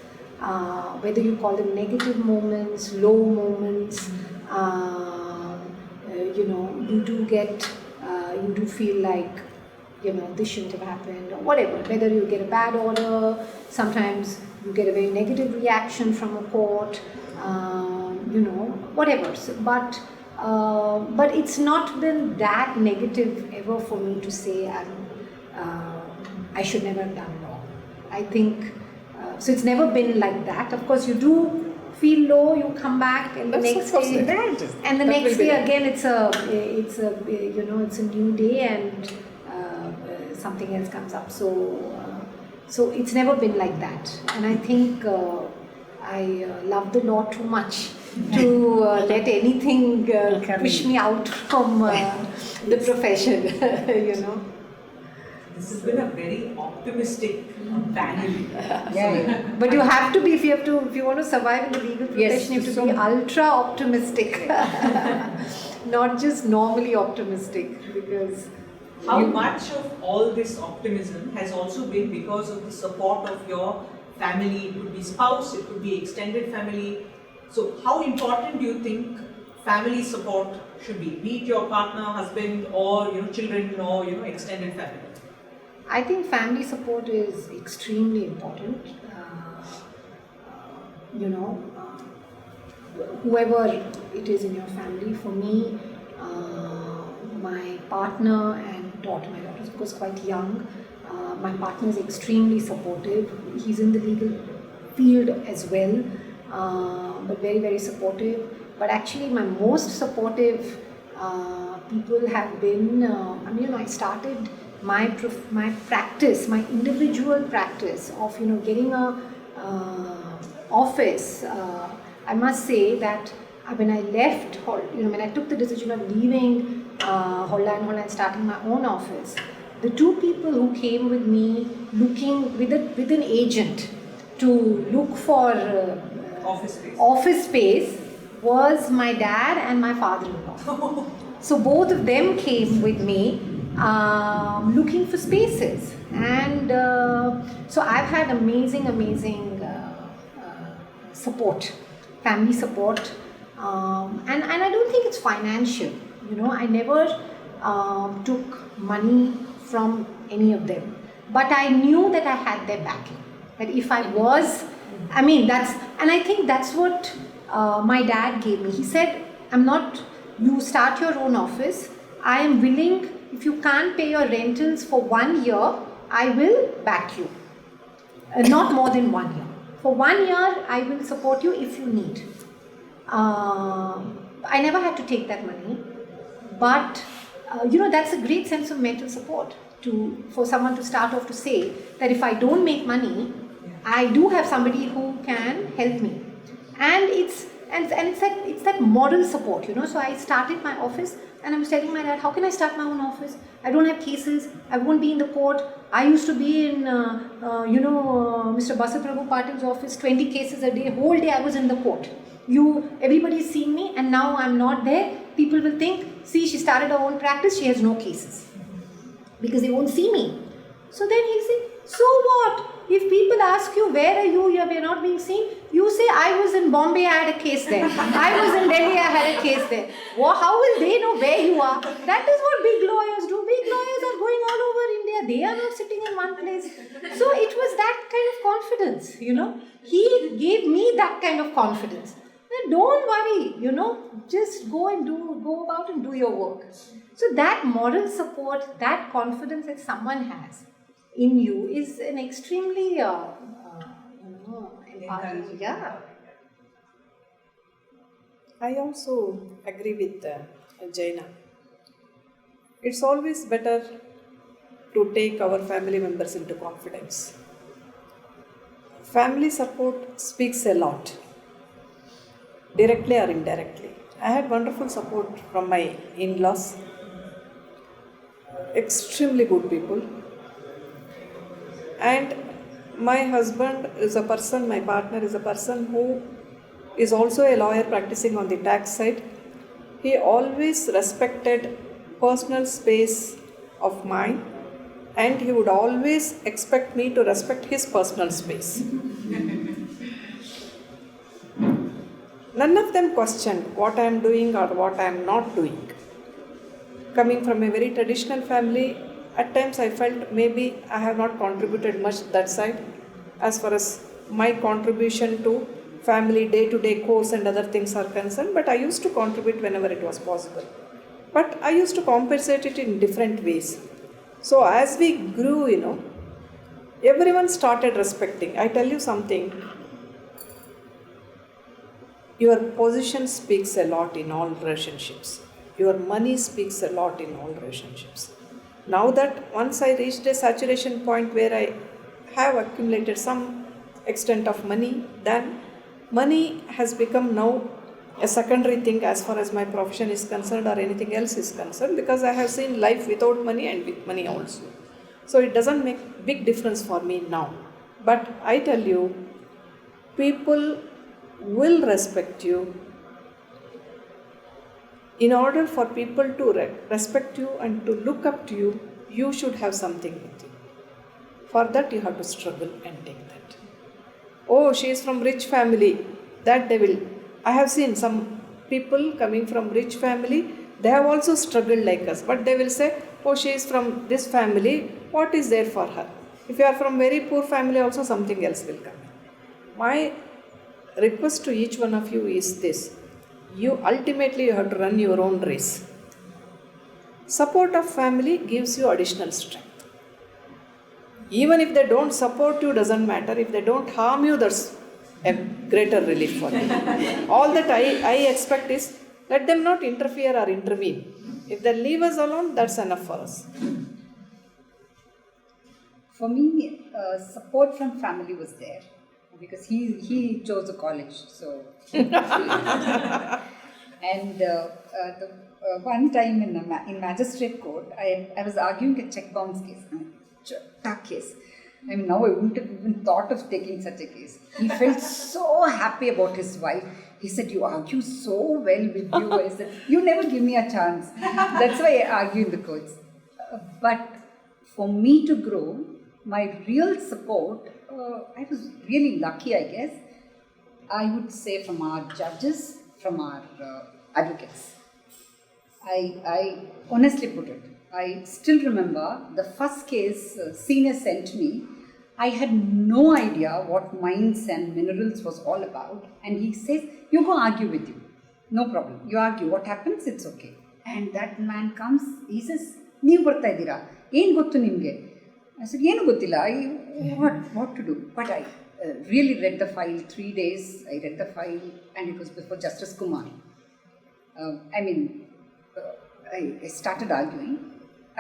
whether you call them negative moments, low moments, you do feel like, this shouldn't have happened or whatever. Whether you get a bad order, sometimes you get a very negative reaction from a court, whatever. So, but it's not been that negative ever for me to say I should never have done wrong. I think, so it's never been like that. Of course, you do feel low, you come back and the next day, and the next day again it's a new day and something else comes up. So it's never been like that. And I think I love the law too much to let anything push me out from the profession, This has been a very optimistic panel. Yeah. But you have to be, if you want to survive in the legal profession, you have to be ultra optimistic, not just normally optimistic, because how much of all this optimism has also been because of the support of your family? It could be spouse, it could be extended family. So how important do you think family support should be it your partner, husband, or children, or extended family? I think family support is extremely important. Whoever it is in your family, for me, my partner and daughter, my daughter is of course quite young. My partner is extremely supportive. He's in the legal field as well, but very, very supportive. But actually my most supportive people have been, I started my practice, my individual practice of, getting a office. I must say that when I left, when I took the decision of leaving Holla and starting my own office, the two people who came with me looking with an agent to look for office space was my dad and my father-in-law. So both of them came with me looking for spaces, and so I've had amazing support, family support, and I don't think it's financial. I never took money from any of them, but I knew that I had their backing. That if I was, and I think that's what my dad gave me. He said, you start your own office, I am willing, if you can't pay your rentals for 1 year, I will back you. Not more than 1 year. For 1 year, I will support you if you need. I never had to take that money, but that's a great sense of mental support for someone to start off to say that if I don't make money, I do have somebody who can help me. And and it's that moral support, you know. So I started my office, and I was telling my dad, how can I start my own office? I don't have cases. I won't be in the court. I used to be in, Mr. Basaprabhu Patil's office, 20 cases a day. Whole day I was in the court. Everybody's seen me, and now I'm not there. People will think, see, she started her own practice. She has no cases because they won't see me. So then he'll say, so what? If people ask you, where are you? You're not being seen. You say, I was in Bombay, I had a case there. I was in Delhi, I had a case there. How will they know where you are? That is what big lawyers do. Big lawyers are going all over India. They are not sitting in one place. So it was that kind of confidence, you know. He gave me that kind of confidence. Then don't worry, you know, just go about and do your work. So that moral support, that confidence that someone has in you is an extremely empowering. Yeah. I also agree with Jaina. It's always better to take our family members into confidence. Family support speaks a lot, directly or indirectly. I had wonderful support from my in-laws, extremely good people. And my husband is a person, my partner is a person who is also a lawyer practicing on the tax side. He always respected personal space of mine, and he would always expect me to respect his personal space. None of them questioned what I am doing or what I am not doing. Coming from a very traditional family, at times I felt maybe I have not contributed much that side as far as my contribution to family day-to-day course and other things are concerned, but I used to contribute whenever it was possible. But I used to compensate it in different ways. So as we grew, you know, everyone started respecting. I tell you something, your position speaks a lot in all relationships. Your money speaks a lot in all relationships. Now that once I reached a saturation point where I have accumulated some extent of money, then money has become now a secondary thing as far as my profession is concerned or anything else is concerned, because I have seen life without money and with money also. So it doesn't make big difference for me now. But I tell you, people will respect you. In order for people to respect you and to look up to you, you should have something with you. For that you have to struggle and take that. Oh, she is from rich family, that they will. I have seen some people coming from rich family, they have also struggled like us, but they will say, oh, she is from this family, what is there for her? If you are from very poor family also, something else will come. My request to each one of you is this: you ultimately have to run your own race. Support of family gives you additional strength. Even if they don't support you, doesn't matter. If they don't harm you, that's a greater relief for me. All that I expect is, let them not interfere or intervene. If they leave us alone, that's enough for us. For me, support from family was there because he chose a college. So, and one time in magistrate court, I was arguing a check bounce case, tough case. I mean, now I wouldn't have even thought of taking such a case. He felt so happy about his wife. He said, you argue so well with you. I said, you never give me a chance. That's why I argue in the courts. But for me to grow, my real support, I was really lucky, I guess. I would say from our judges, from our advocates. I honestly put it, I still remember the first case senior sent me. I had no idea what mines and minerals was all about. And he says, you go argue with you. No problem. You argue. What happens? It's okay. And that man comes, he says, ನೀವು ಬರ್ತಾ ಇದ್ದೀರಾ ಏನು ಗೊತ್ತು ನಿಮಗೆ? I said, ಏನು ಗೊತ್ತಿಲ್ಲ. What to do? But I really read the file 3 days. I read the file and it was before Justice Kumar. I started arguing.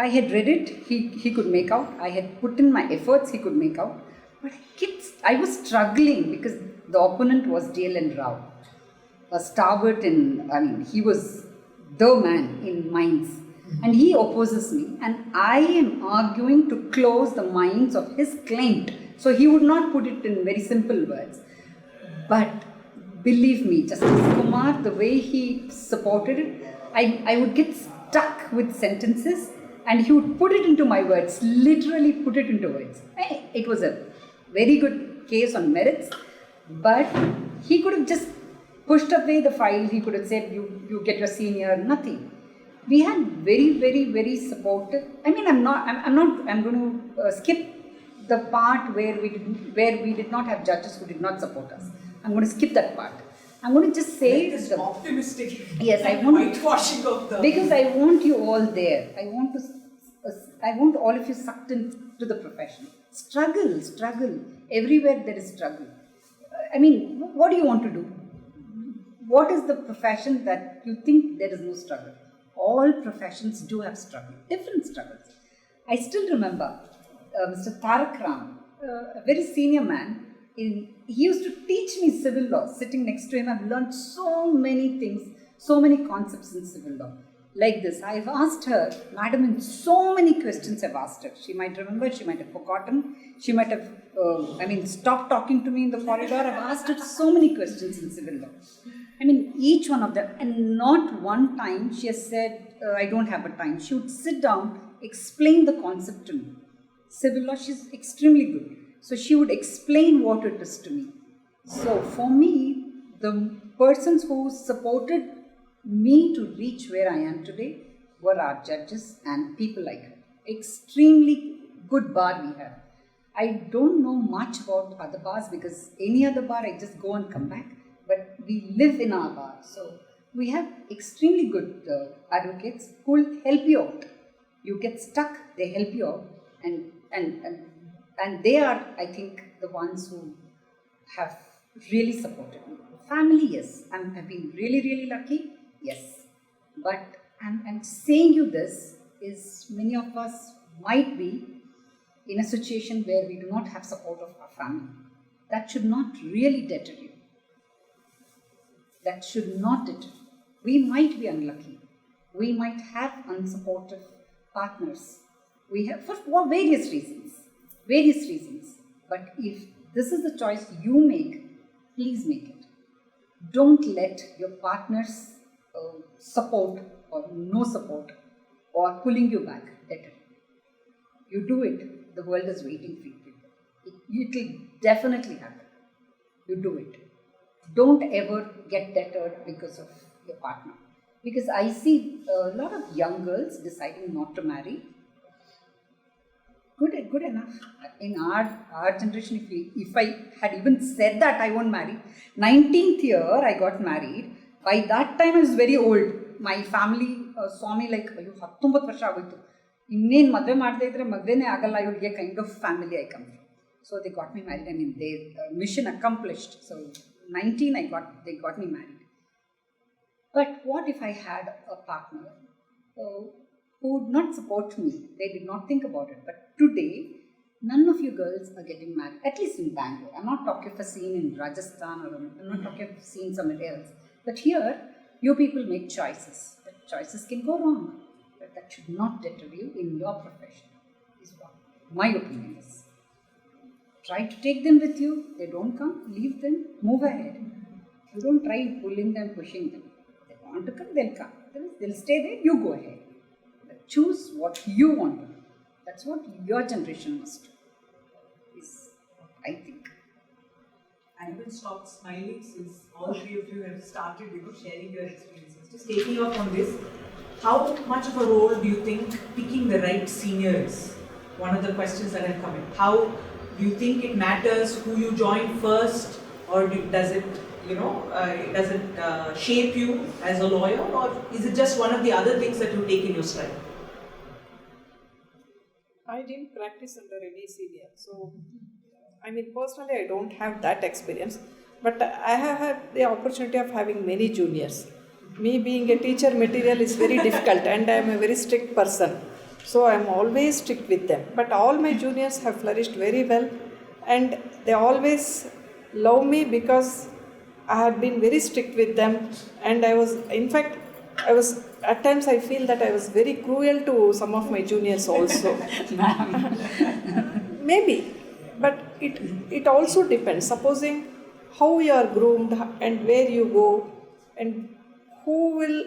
I had read it, he could make out. I had put in my efforts, he could make out. But I was struggling because the opponent was DL and Rao. a stalwart he was the man in mines. And he opposes me, and I am arguing to close the minds of his client. So he would not put it in very simple words. But believe me, Justice Kumar, the way he supported it, I would get stuck with sentences and he would put it into my words, literally put it into words. It was a very good case on merits, but he could have just pushed away the file. He could have said, you get your senior, nothing. We had very supportive. I'm going to skip the part where we did not have judges who did not support us. I'm going to skip that part. I'm going to just say this optimistic. Yes, I want whitewashing of the. Because I want you all there. I want all of you sucked into the profession. Struggle. Everywhere there is struggle. What do you want to do? What is the profession that you think there is no struggle? All professions do have struggle, different struggles. I still remember Mr. Tarak Ram, a very senior man. He used to teach me civil law. Sitting next to him, I've learned so many things, so many concepts in civil law. Like this, I've asked her, madam, in so many questions I've asked her. She might remember, she might have forgotten, she might have, stopped talking to me in the corridor. I've asked her so many questions in civil law. Each one of them, and not one time she has said, I don't have a time. She would sit down, explain the concept to me. Civil law, she's extremely good. So she would explain what it is to me. So for me, the persons who supported me to reach where I am today were our judges and people like her. Extremely good bar we have. I don't know much about other bars because any other bar I just go and come back. But we live in our bar. So we have extremely good advocates who will help you out. You get stuck, they help you out. And they are, I think, the ones who have really supported me. Family, yes. I've been really lucky, yes. But I'm saying you this is many of us might be in a situation where we do not have support of our family. That should not really deter you. That should not deter you. We might be unlucky. We might have unsupportive partners. We have, for various reasons. But if this is the choice you make, please make it. Don't let your partner's support or no support or pulling you back deter you. You do it, the world is waiting for you. It will definitely happen. You do it. Don't ever get deterred because of your partner. Because I see a lot of young girls deciding not to marry. Good enough. In our generation, if I had even said that I won't marry, 19th year I got married. By that time I was very old. My family saw me like, 19 ವರ್ಷ ಆಗೋಯ್ತು. ಇನ್ನೇನು ಮದುವೆ ಮಾಡದೇ ಇದ್ರೆ ಮದುವೆನೇ ಆಗಲ್ಲ ಇವಳಿಗೆ kind of family I come from. So they got me married. They mission accomplished. So 19 they got me married. But what if I had a partner who would not support me? They did not think about it. But today, none of you girls are getting married, at least in Bangalore. I'm not talking of a scene in Rajasthan or I'm not talking of a scene somewhere else. But here, you people make choices. But choices can go wrong. But that should not deter you in your profession. Is what my opinion is. Try to take them with you. They don't come, leave them, move ahead. You don't try pulling them, pushing them. If they want to come, they'll come. They'll stay there, you go ahead. But choose what you want to do. That's what your generation must do. Is I think. I haven't stopped smiling since all three of you have started, sharing your experiences. Just taking up on this, how much of a role do you think picking the right senior is? One of the questions that have come in. How do you think it matters who you join first, or does it shape you as a lawyer, or is it just one of the other things that you take in your stride? I didn't practice under any senior, so personally I don't have that experience, but I have had the opportunity of having many juniors. Me being a teacher material is very difficult and I am a very strict person. So I am always strict with them. But all my juniors have flourished very well and they always love me because I had been very strict with them, and I was at times I feel that I was very cruel to some of my juniors also. Maybe, but it also depends. Supposing how you are groomed and where you go, and who will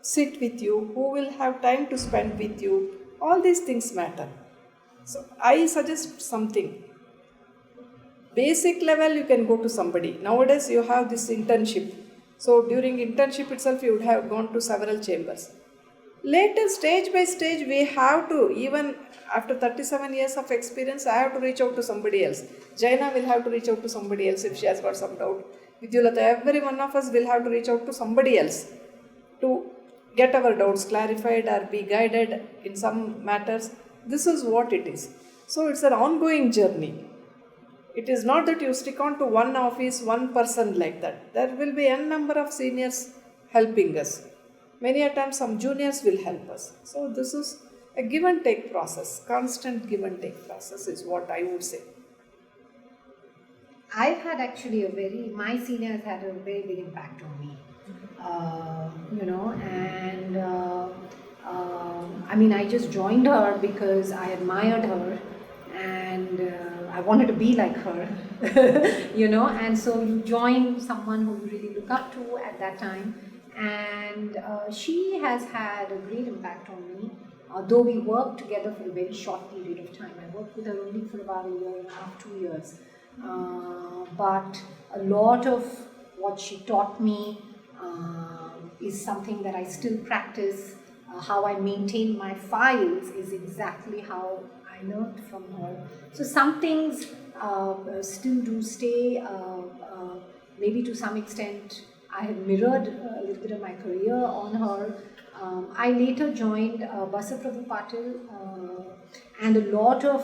sit with you, who will have time to spend with you, all these things matter. So I suggest something. Basic level you can go to somebody. Nowadays you have this internship. So during internship itself you would have gone to several chambers. Later, stage by stage, we have to, even after 37 years of experience, I have to reach out to somebody else. Jaina will have to reach out to somebody else if she has got some doubt. Vidyulata, every one of us will have to reach out to somebody else to get our doubts clarified or be guided in some matters. This is what it is. So it's an ongoing journey. It is not that you stick on to one office, one person like that. There will be n number of seniors helping us. Many a times some juniors will help us. So this is a give and take process. Constant give and take process is what I would say. I've had actually my seniors had a very big impact on me. I just joined her because I admired her and I wanted to be like her, and so you join someone who you really look up to at that time, and she has had a great impact on me, though we worked together for a very short period of time. I worked with her only for about a year and a half, 2 years, but a lot of what she taught me is something that I still practice. How I maintain my files is exactly how I learned from her. So some things still do stay. Maybe to some extent I have mirrored a little bit of my career on her. I later joined Basaprabhu Patil, and a lot of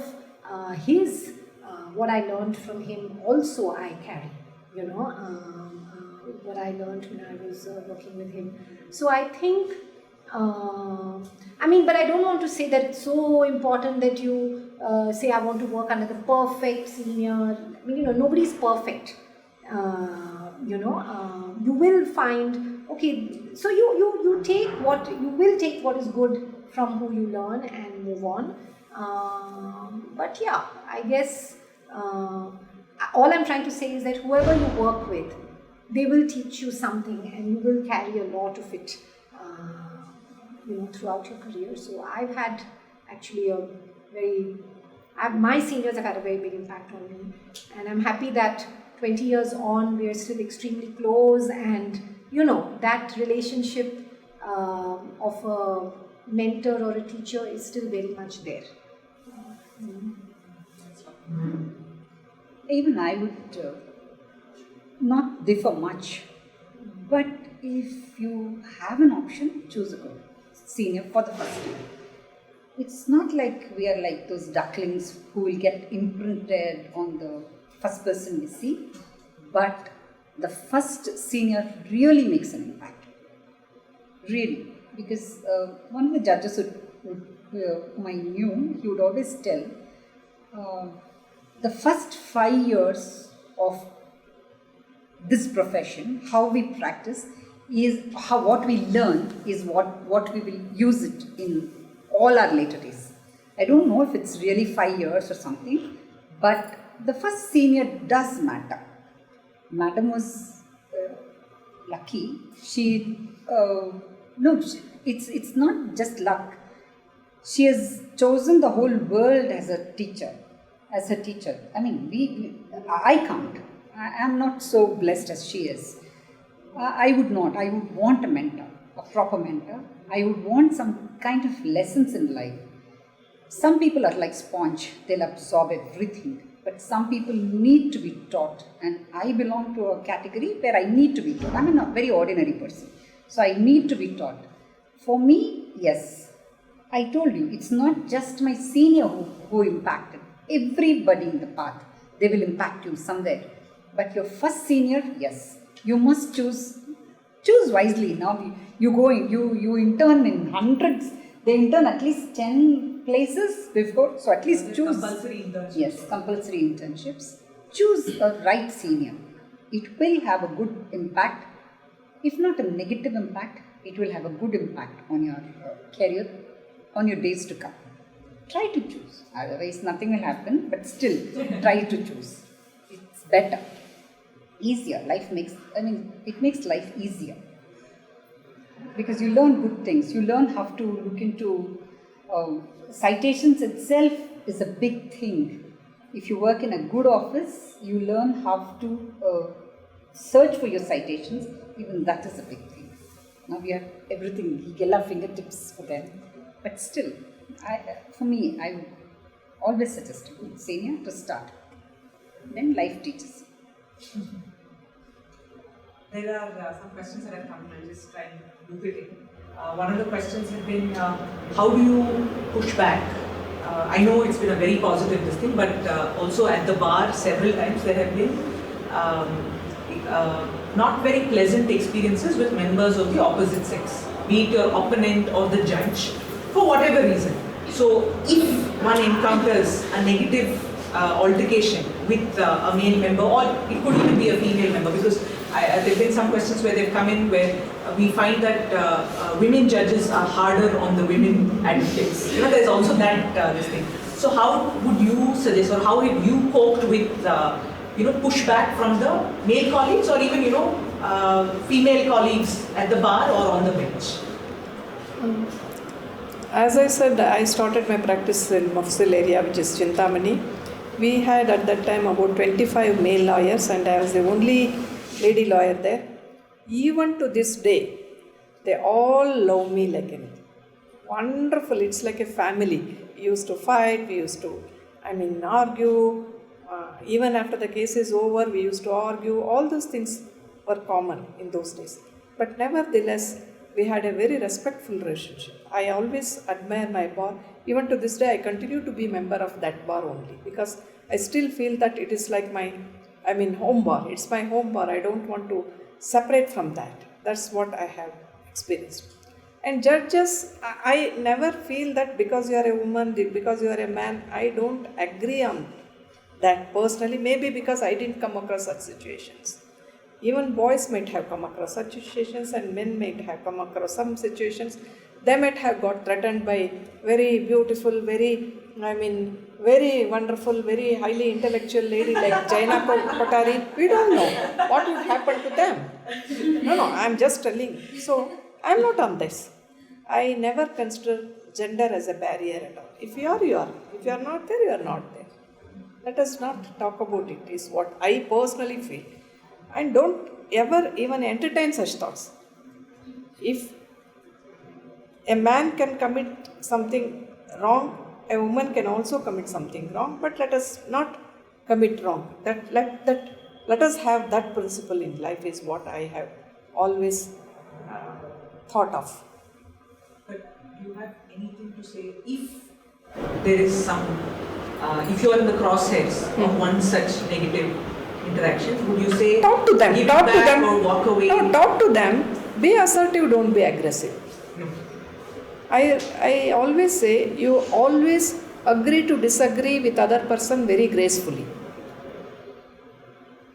what I learned from him also I carry, what I learned when I was working with him. So I think but I don't want to say that it's so important that you say I want to work under the perfect senior. Nobody's perfect. You will find, so you will take what is good from who you learn and move on. But yeah, I guess all I'm trying to say is that whoever you work with, they will teach you something and you will carry a lot of it throughout your career. So I've had actually my seniors have had a very big impact on me, and I'm happy that 20 years on we are still extremely close, and that relationship of a mentor or a teacher is still very much there. Even I would not differ much, but if you have an option, choose a good senior for the first year. It's not like we are like those ducklings who will get imprinted on the first person we see, but the first senior really makes an impact. Really. Because one of the judges whom I knew, he would always tell, the first 5 years of this profession, how we practice, is what we learn is what we will use it in all our later days. I don't know if it's really 5 years or something, but the first senior does matter. Madam was lucky. It's not just luck. She has chosen the whole world as a teacher. I can't. I am not so blessed as she is. I would want a mentor, a proper mentor. I would want some kind of lessons in life. Some people are like sponge, they'll absorb everything. But some people need to be taught, and I belong to a category where I need to be taught. I'm a very ordinary person, so I need to be taught. For me, yes, I told you, it's not just my senior who impacted. Everybody in the path, they will impact you somewhere. But your first senior, yes, you must choose wisely. Now you intern in hundreds. They intern at least 10 places before, so at least choose. Compulsory internships. Yes, compulsory internships. Choose a right senior. it will have a good impact. If not a negative impact, it will have a good impact on your career, on your days to come. Try to choose. Otherwise, nothing will happen, but still, try to choose. It's better. Easier. It makes life easier. Because you learn good things. You learn how to look into citations itself is a big thing. If you work in a good office, you learn how to search for your citations. Even that is a big thing. Now we have everything legal at fingertips for them. But still, for me, I would always suggest a good senior to start. Then life teaches you. There are some questions that have come. I'll just try and loop it in. One of the questions has been, how do you push back? I know it's been a very positive this thing, but also at the bar several times there have been not very pleasant experiences with members of the opposite sex, be it your opponent or the judge, for whatever reason. So if one encounters a negative altercation with a male member, or it could even be a female member, because there have been some questions where they've come in where we find that women judges are harder on the women advocates. There's also that this thing. So how would you suggest, or how have you coped with pushback from the male colleagues, or even female colleagues at the bar or on the bench? As I said, I started my practice in Mafsil area, which is Chintamani. We had at that time about 25 male lawyers, and I was the only lady lawyer there. Even to this day, they all love me like anything. Wonderful, it's like a family. We used to fight, we used to, argue. Even after the case is over, we used to argue. All those things were common in those days. But nevertheless, we had a very respectful relationship. I always admire my bar. Even to this day, I continue to be a member of that bar only, because I still feel that it is like my home bar. It's my home bar. I don't want to separate from that. That's what I have experienced. And judges, I never feel that because you are a woman, because you are a man, I don't agree on that personally. Maybe because I didn't come across such situations. Even boys might have come across such situations, and men might have come across some situations. They might have got threatened by very beautiful, very wonderful, very highly intellectual lady like Jaina Kothari. We don't know what would happen to them. No, I'm just telling. So, I'm not on this. I never consider gender as a barrier at all. If you are, you are. If you are not there, you are not there. Let us not talk about it, is what I personally feel. And don't ever even entertain such thoughts. If a man can commit something wrong, a woman can also commit something wrong, but let us not commit wrong. Let us have that principle in life, is what I have always thought of. But do you have anything to say if there is some, if you are in the crosshairs of one such negative interaction, would you say talk to them, give talk back to them, or walk away? No, talk to them. Be assertive, don't be aggressive. No. I always say, you always agree to disagree with other person very gracefully.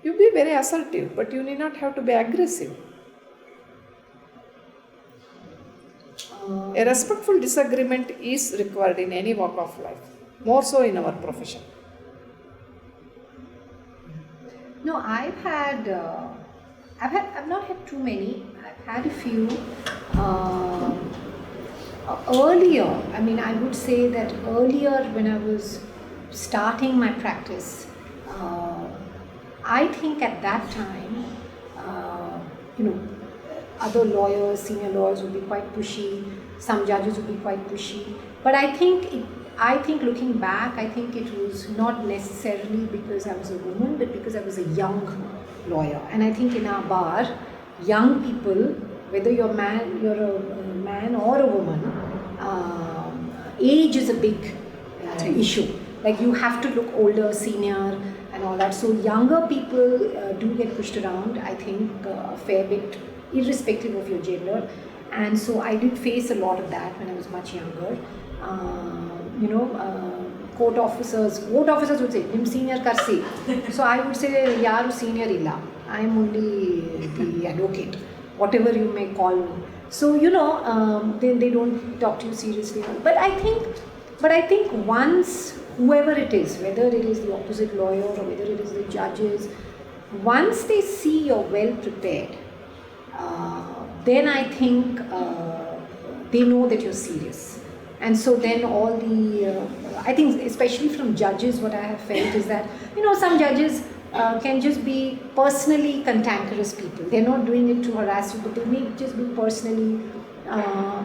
You be very assertive, but you need not have to be aggressive. A respectful disagreement is required in any walk of life, more so in our profession. No, I've not had too many. I've had a few. Earlier, I would say that earlier when I was starting my practice, I think at that time, other lawyers, senior lawyers would be quite pushy, some judges would be quite pushy. But I think looking back, I think it was not necessarily because I was a woman, but because I was a young lawyer. And I think in our bar, young people, whether you're a man or a woman, age is a big issue. Like you have to look older, senior and all that. So younger people do get pushed around, I think, a fair bit, irrespective of your gender. And so I did face a lot of that when I was much younger. Court officers would say, "Nim senior karsi." So I would say, "Yaru senior illa." I'm only the advocate, whatever you may call me. So then they don't talk to you seriously. But I think once whoever it is, whether it is the opposite lawyer or whether it is the judges, once they see you're well prepared, then I think they know that you're serious. And so then all the, I think especially from judges, what I have felt is that, some judges can just be personally cantankerous people. They're not doing it to harass you, but they may just be personally,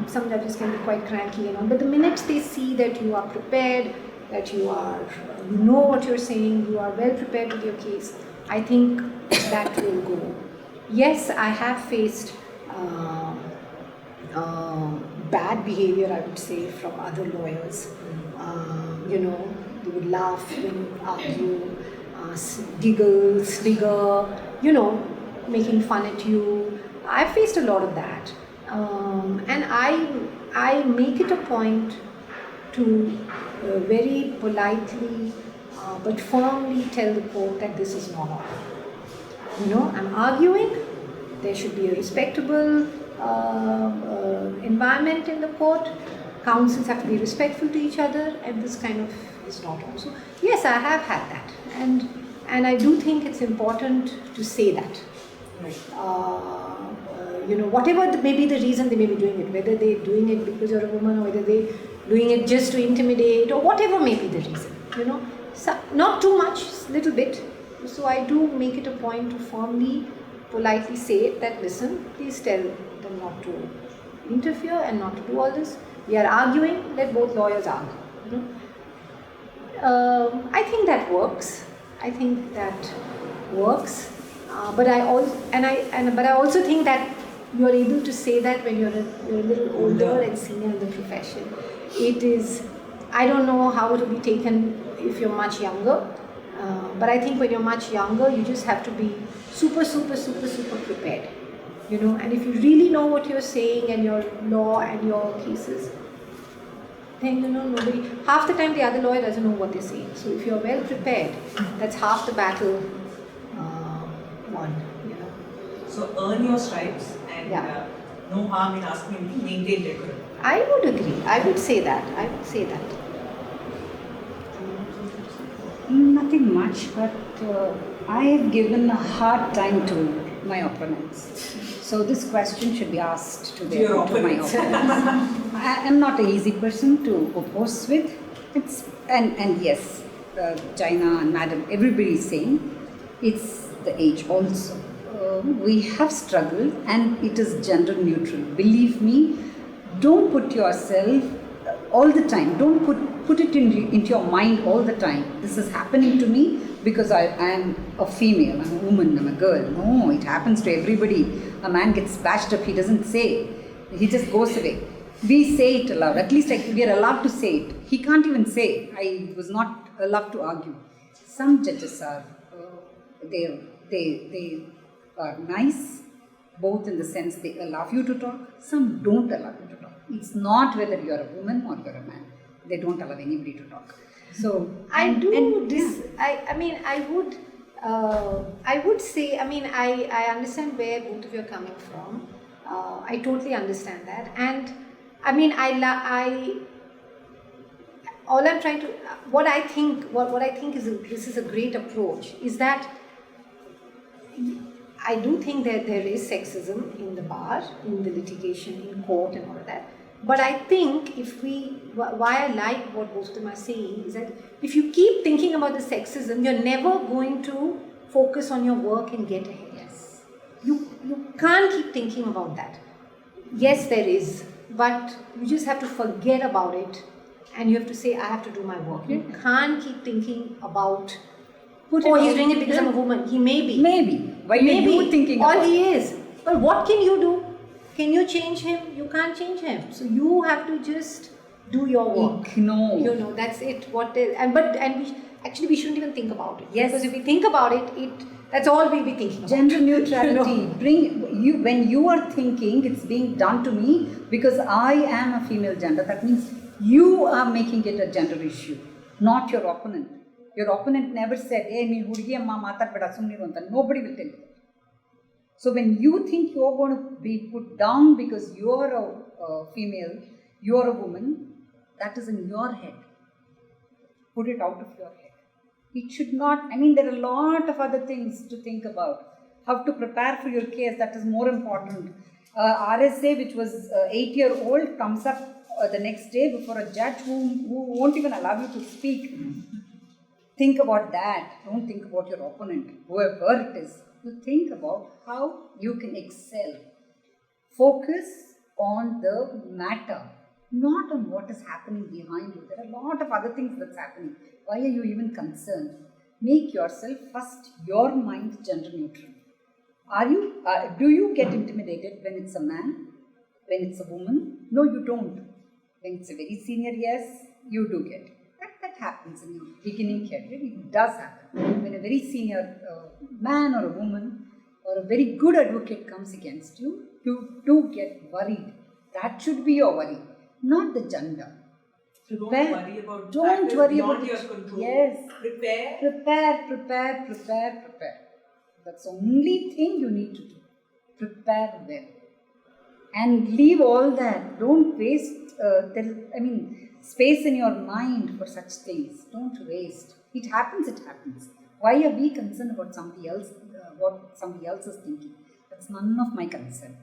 some judges can be quite cranky and all. But the minute they see that you are prepared, that you know what you're saying, you are well prepared with your case, I think that will go. Yes, I have faced bad behavior, I would say, from other lawyers. They would laugh when you argue, giggle, snigger, making fun at you. I faced a lot of that. And I make it a point to very politely but firmly tell the court that this is not all. I'm arguing, there should be a respectable environment in the court, counsels have to be respectful to each other, and this kind of is not all. So yes, I have had that, and I do think it's important to say that. Whatever may be the reason they may be doing it, whether they're doing it because you're a woman, or whether they're doing it just to intimidate, or whatever may be the reason, so, not too much, little bit. So I do make it a point to firmly, politely say it, that listen, please tell them not to interfere and not to do all this. We are arguing, let both lawyers argue. I think that works. But I also think that you're able to say that when you're a little older and senior in the profession. It is, I don't know how it will be taken if you're much younger, but I think when you're much younger, you just have to be super prepared, and if you really know what you're saying and your law and your cases, then nobody, half the time the other lawyer doesn't know what they're saying. So if you're well prepared, that's half the battle won. So earn your stripes and no harm in asking anything, maintain decorum. I would agree. I would say that. Nothing much, but I have given a hard time to my opponents. So this question should be asked to my opponents. I am not an easy person to oppose with. And yes, China and Madam, everybody is saying it's the age also. We have struggled, and it is gender neutral. Believe me, don't put yourself all the time, don't put it into your mind all the time. This is happening to me because I am a female, I'm a woman, I'm a girl. No, it happens to everybody. A man gets bashed up, he doesn't say, he just goes away. We say it aloud, at least we are allowed to say it. He can't even say, I was not allowed to argue. Some judges are, they are nice, both in the sense they allow you to talk, some don't allow you to talk. It's not whether you're a woman or you're a man. They don't allow anybody to talk. So I would say, I understand where both of you are coming from. I totally understand that, and what I think is this is a great approach is that I do think that there is sexism in the bar, in the litigation, in court and all of that. But I think why I like what both of them are saying is that if you keep thinking about the sexism, you're never going to focus on your work and get ahead. yes. You can't keep thinking about that. Yes, there is, but you just have to forget about it and you have to say, I have to do my work. You can't keep thinking about, he's doing it because I'm a woman. He may be. Maybe. Why are you thinking about it? Or he is. But what can you do? Can you change him? You can't change him. So you have to just do your work. No. That's it. We shouldn't even think about it. Yes. Because if we think about it, that's all we'll be thinking about. Gender neutrality. When you are thinking it's being done to me because I am a female gender, that means you are making it a gender issue, not your opponent. Your opponent never said, hey, nee hudigi amma maatadbeda sumniru anta. Nobody will tell you. So when you think you're going to be put down because you're a female, you're a woman, that is in your head. Put it out of your head. It should not, there are a lot of other things to think about. How to prepare for your case, that is more important. RSA, which was 8-year-old, comes up the next day before a judge who won't even allow you to speak. Think about that. Don't think about your opponent, whoever it is. You think about how you can excel. Focus on the matter, not on what is happening behind you. There are a lot of other things that's happening. Why are you even concerned? Make yourself first, your mind gender neutral. Do you get intimidated when it's a man? When it's a woman? No, you don't. When it's a very senior, yes, you do get. That happens in your beginning career. It does happen. When a very senior man or a woman or a very good advocate comes against you, you do get worried. That should be your worry, not the gender. So don't worry about beyond your control. Yes. Prepare. Prepare. That's the only thing you need to do. Prepare well. And leave all that. Don't waste space in your mind for such things. Don't waste. It happens. Why are we concerned about somebody else, what somebody else is thinking? That's none of my concern.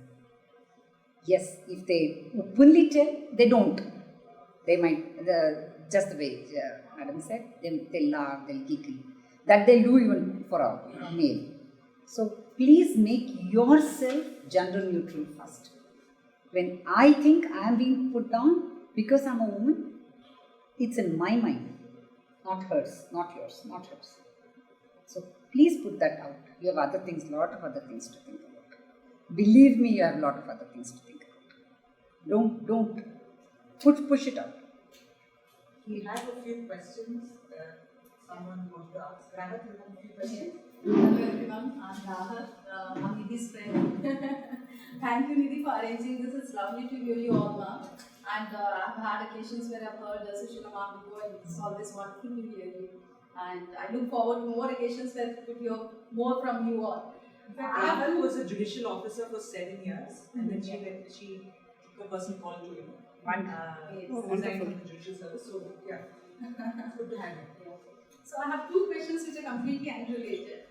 Yes, if they openly tell, they don't. They might, just the way Madam said, they'll laugh, they'll giggle. That they'll do even for a male. So please make yourself gender neutral first. When I think I am being put down because I'm a woman, it's in my mind, not hers, not yours, not hers. So please put that out. You have other things, lot of other things to think about. Believe me, you have a lot of other things to think about. Don't push it out. We have a few questions. Someone wants to ask. Rahat, you have a few questions? Hello everyone, I'm Rahat, I'm Nidhi's friend. Thank you Nidhi for arranging this. It's lovely to hear you all now. And I've had occasions where I've heard Sushila ma'am before, and it's always wonderful to hear you. And I look forward to more occasions where we could hear more from you all. In fact, Rahul was a judicial officer for 7 years, and then she took a person called to resigned from the judicial service. So yeah, it's good to have you. So I have two questions which are completely unrelated.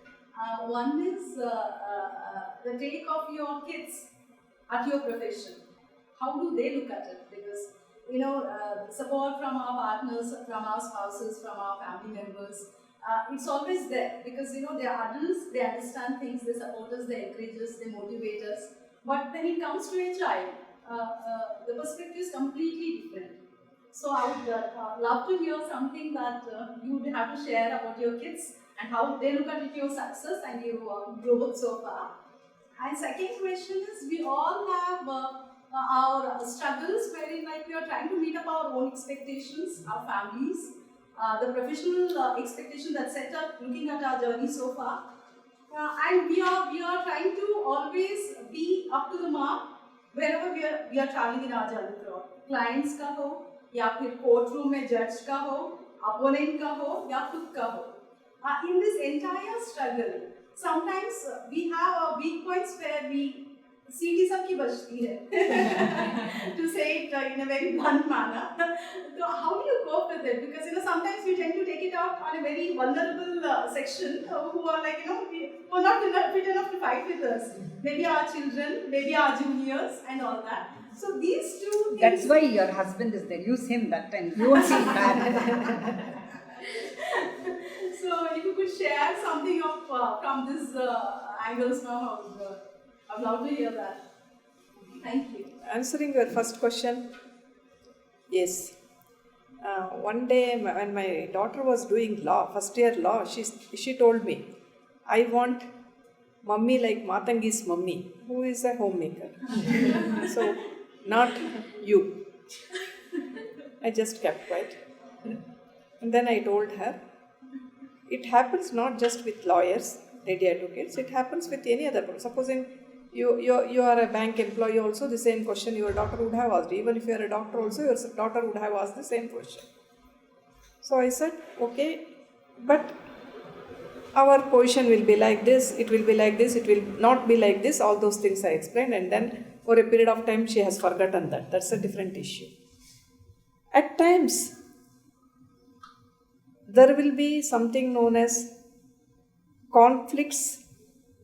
One is the take of your kids at your profession. How do they look at it? Because support from our partners, from our spouses, from our family members, it's always there because they are adults, they understand things, they support us, they encourage us, they motivate us. But when it comes to a child, the perspective is completely different. So I would love to hear something that you would have to share about your kids and how they look at your success and your growth so far. And second question is, we all have our struggles wherein we are trying to meet up our own expectations, our families, the professional expectation that's set up looking at our journey so far. And we are trying to always be up to the mark wherever we are traveling in our journey through. Clients का हो या फिर courtroom में judge का हो, opponent का हो या खुद का हो. In this entire struggle, sometimes we have our weak points where we सीटी सबकी बचती है to say it in a very blunt manner. So how do you cope with it? Because sometimes we tend to take it out on a very vulnerable section who are who are not fit enough to fight with us. Maybe our children, maybe our juniors, and all that. So these two things. That's why your husband is there. Use him that time. You won't feel bad. So if you could share something of from this angles now, I'd love to hear that. Thank you. Answering your first question, yes. One day when my daughter was doing law, first year law, she told me, I want mummy like Matangi's mummy, who is a homemaker. So, not you. I just kept quiet. And then I told her, it happens not just with lawyers, lady advocates, it happens with any other person. Supposing you are a bank employee also, the same question your daughter would have asked. Even if you are a doctor also, your daughter would have asked the same question. So I said, okay, but our position will be like this, it will be like this, it will not be like this, all those things I explained, and then for a period of time she has forgotten that. That's a different issue. At times, there will be something known as conflicts,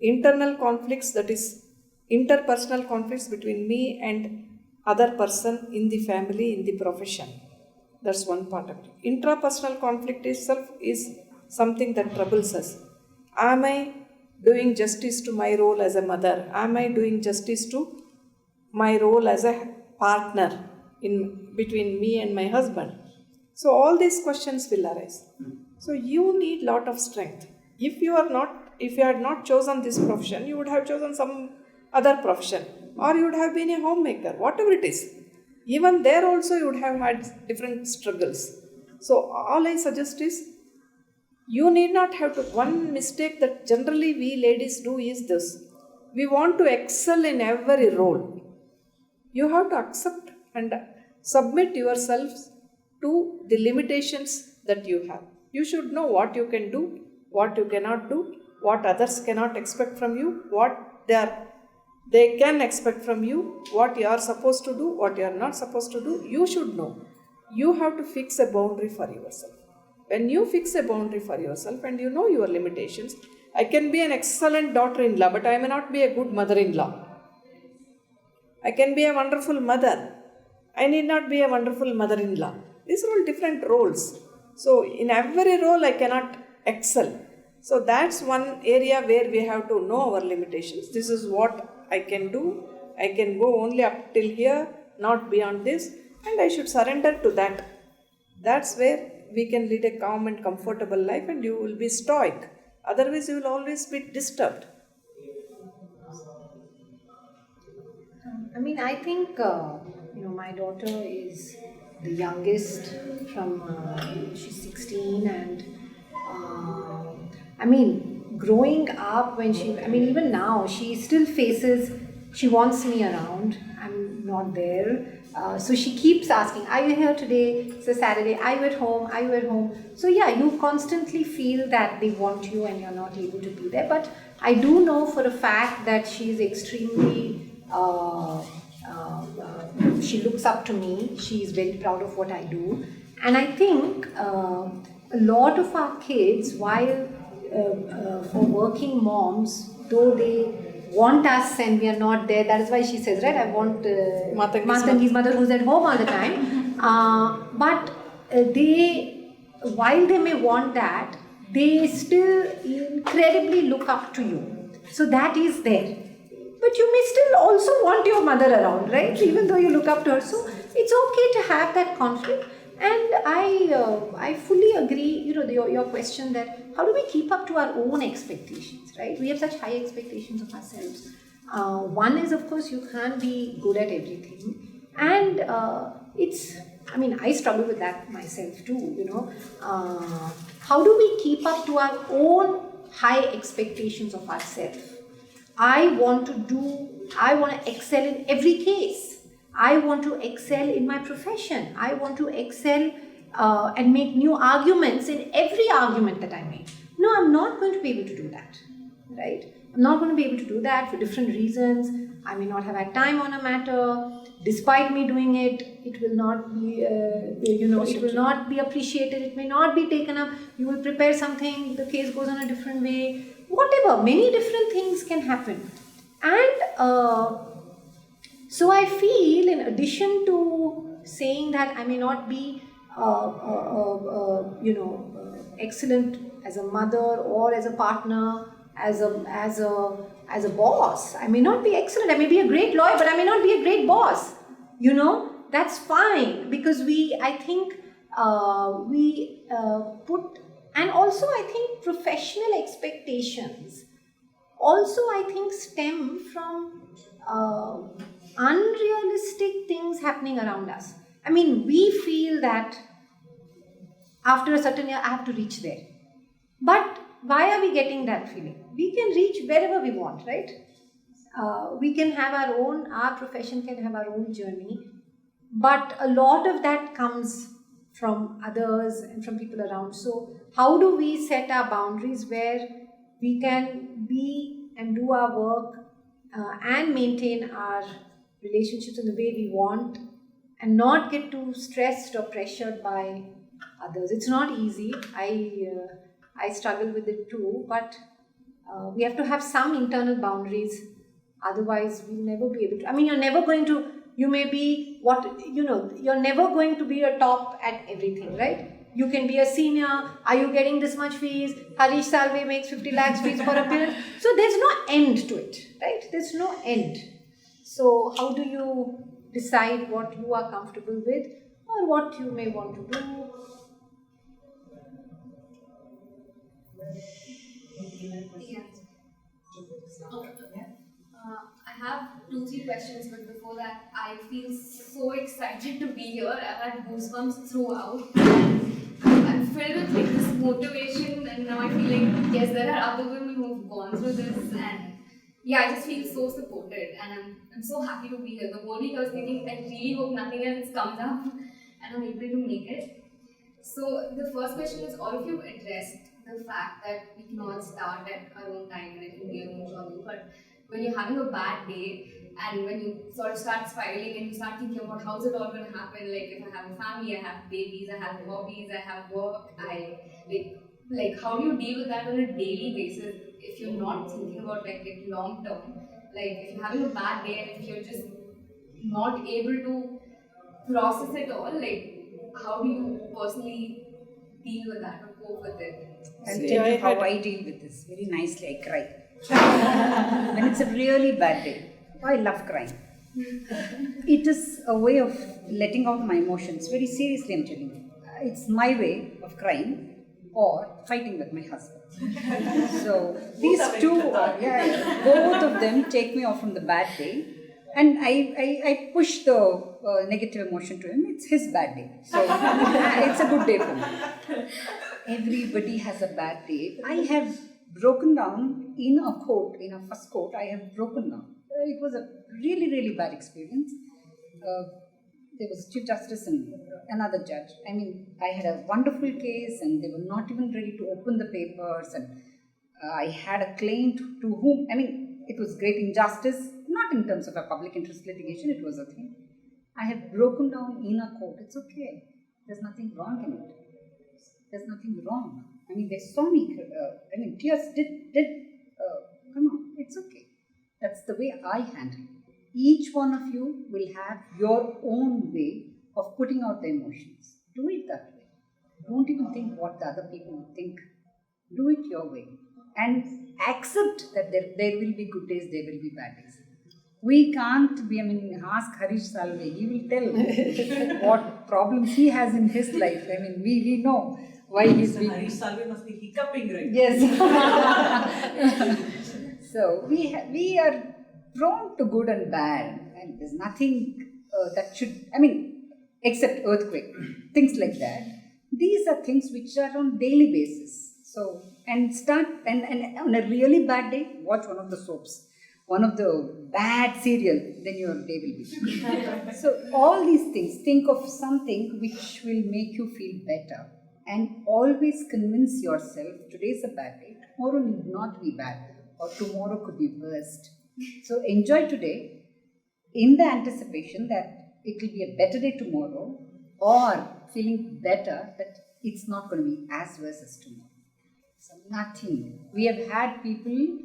internal conflicts, that is interpersonal conflicts between me and other person in the family, in the profession. That's one part of it. Intrapersonal conflict itself is something that troubles us. Am I doing justice to my role as a mother? Am I doing justice to my role as a partner in between me and my husband? So all these questions will arise. So you need lot of strength. If you had not chosen this profession, you would have chosen some other profession, or you would have been a homemaker, whatever it is. Even there also you would have had different struggles. So all I suggest is, you need not have to. One mistake that generally we ladies do is this: we want to excel in every role. You have to accept and submit yourselves to the limitations that you have. You should know what you can do, what you cannot do, what others cannot expect from you, what they can expect from you, what you are supposed to do, what you are not supposed to do. You should know. You have to fix a boundary for yourself. When you fix a boundary for yourself and you know your limitations, I can be an excellent daughter-in-law, but I may not be a good mother-in-law. I can be a wonderful mother. I need not be a wonderful mother-in-law. These are all different roles. So in every role I cannot excel. So that's one area where we have to know our limitations. This is what I can do. I can go only up till here, not beyond this, and I should surrender to that. That's where we can lead a calm and comfortable life, and you will be stoic. Otherwise, you will always be disturbed. I mean, I think, my daughter is the youngest she's 16, and growing up even now, she still faces, she wants me around, I'm not there. So she keeps asking, are you here today? It's a Saturday, are you at home? Are you at home? So yeah, you constantly feel that they want you and you're not able to be there. But I do know for a fact that she's extremely, she looks up to me. She's very proud of what I do. And I think a lot of our kids, while for working moms, though they want us and we are not there, that is why she says, right, I want Matangi's mother who's at home all the time. But while they may want that, they still incredibly look up to you. So that is there. But you may still also want your mother around, right? Even though you look up to her. So it's okay to have that conflict. And I fully agree, your question that how do we keep up to our own expectations, right? We have such high expectations of ourselves. One is, of course, you can't be good at everything. And I struggle with that myself too, How do we keep up to our own high expectations of ourselves? I want to excel in every case. I want to excel in my profession. I want to excel and make new arguments in every argument that I make. No, I'm not going to be able to do that, right? I'm not going to be able to do that for different reasons. I may not have had time on a matter. Despite me doing it, it will not be, it will not be appreciated. It may not be taken up. You will prepare something, the case goes on a different way. Whatever, many different things can happen. And so I feel, in addition to saying that I may not be, excellent as a mother or as a partner, as a boss. I may not be excellent. I may be a great lawyer, but I may not be a great boss. That's fine, because put, and also I think professional expectations also stem from unrealistic things happening around us. We feel that after a certain year, I have to reach there. But why are we getting that feeling? We can reach wherever we want, right? We can have our profession can have our own journey. But a lot of that comes from others and from people around. So how do we set our boundaries where we can be and do our work and maintain our relationships in the way we want and not get too stressed or pressured by others? It's not easy. I struggle with it too, but we have to have some internal boundaries. Otherwise, we'll never be able to. I mean, you're never going to. You may be you're never going to be a top at everything, right? You can be a senior. Are you getting this much fees? Harish Salve makes 50 lakhs fees for appearance. So there's no end to it, right? There's no end. So how do you decide what you are comfortable with or what you may want to do? Yeah. I have 2-3 questions, but before that, I feel so excited to be here. I've had goosebumps throughout. I'm filled with like this motivation, and now I feel like yes, there are other women who've gone through this, and yeah, I just feel so supported, and I'm so happy to be here. The whole week I was thinking, I really hope nothing else comes up, and I'm able to make it. So the first question is, all of you addressed the fact that we can all start at our own time and it can be our own journey, but when you're having a bad day and when you sort of start spiraling and you start thinking about how's it all going to happen, like if I have a family, I have babies, I have hobbies, I have work, like how do you deal with that on a daily basis if you're not thinking about like it long term? Like if you're having a bad day and if you're just not able to process it all, like how do you personally deal with that or cope with it? I'll tell you how I deal with this. Very nicely, I cry. When it's a really bad day, I love crying. It is a way of letting out my emotions. Very seriously, I'm telling you. It's my way of crying or fighting with my husband. So these two, both of them take me off from the bad day. And I push the negative emotion to him. It's his bad day. So it's a good day for me. Everybody has a bad day. I have broken down in a court, in a first court, I have broken down. It was a really, really bad experience. There was Chief Justice and another judge. I mean, I had a wonderful case and they were not even ready to open the papers. And I had a client to whom, I mean, it was great injustice, not in terms of a public interest litigation, it was a thing. I have broken down in a court. It's okay. There's nothing wrong in it. There's nothing wrong. I mean, they saw me, tears come on, it's okay. That's the way I handle it. Each one of you will have your own way of putting out the emotions. Do it that way. Don't even think what the other people will think. Do it your way. And accept that there will be good days, there will be bad days. We can't be, ask Harish Salve, he will tell what problems he has in his life. We know why he's being... Harish Salve must be hiccuping right now. Yes. So we are prone to good and bad, and there's nothing that should, except earthquake, things like that. These are things which are on daily basis. So, and on a really bad day, watch one of the soaps, one of the bad serial, then your day will be. So all these things, think of something which will make you feel better. And always convince yourself, today's a bad day, tomorrow need not be bad, or tomorrow could be worst. So enjoy today in the anticipation that it will be a better day tomorrow, or feeling better that it's not going to be as worse as tomorrow. So nothing. We have had people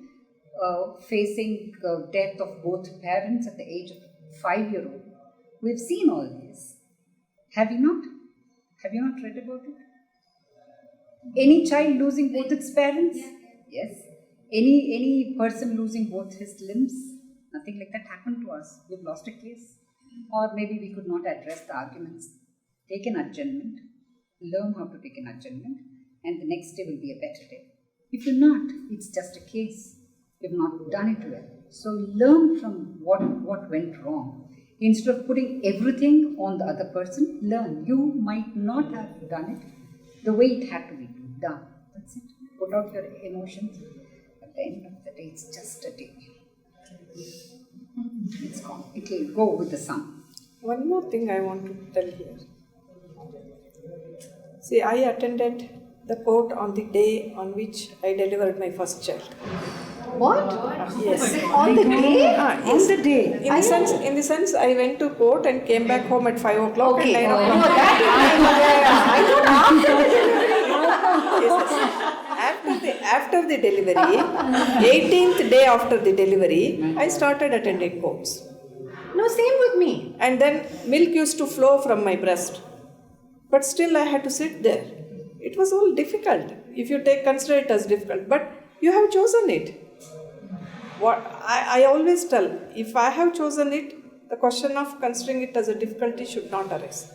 facing death of both parents at the age of 5-year-old. We've seen all this. Have you not? Have you not read about it? Any child losing both its parents? Yeah. Yes. Any person losing both his limbs? Nothing like that happened to us. We've lost a case. Or maybe we could not address the arguments. Take an adjournment. Learn how to take an adjournment. And the next day will be a better day. If you're not, it's just a case. You've not done it well. So learn from what went wrong. Instead of putting everything on the other person, learn. You might not have done it the way it had to be done. That's it. Put out your emotions. At the end of the day, it's just a day. It's gone. It will go with the sun. One more thing I want to tell here. See, I attended the court on the day on which I delivered my first child. What? Yes. On the day? Yes. On the day. In the sense, I went to court and came back home at 5 o'clock Okay. and 9 No, o'clock. I thought after the delivery. Yes. After the delivery, 18th day after the delivery, I started attending courts. No, same with me. And then milk used to flow from my breast. But still I had to sit there. It was all difficult. If you consider it as difficult. But you have chosen it. What I always tell, if I have chosen it, the question of considering it as a difficulty should not arise.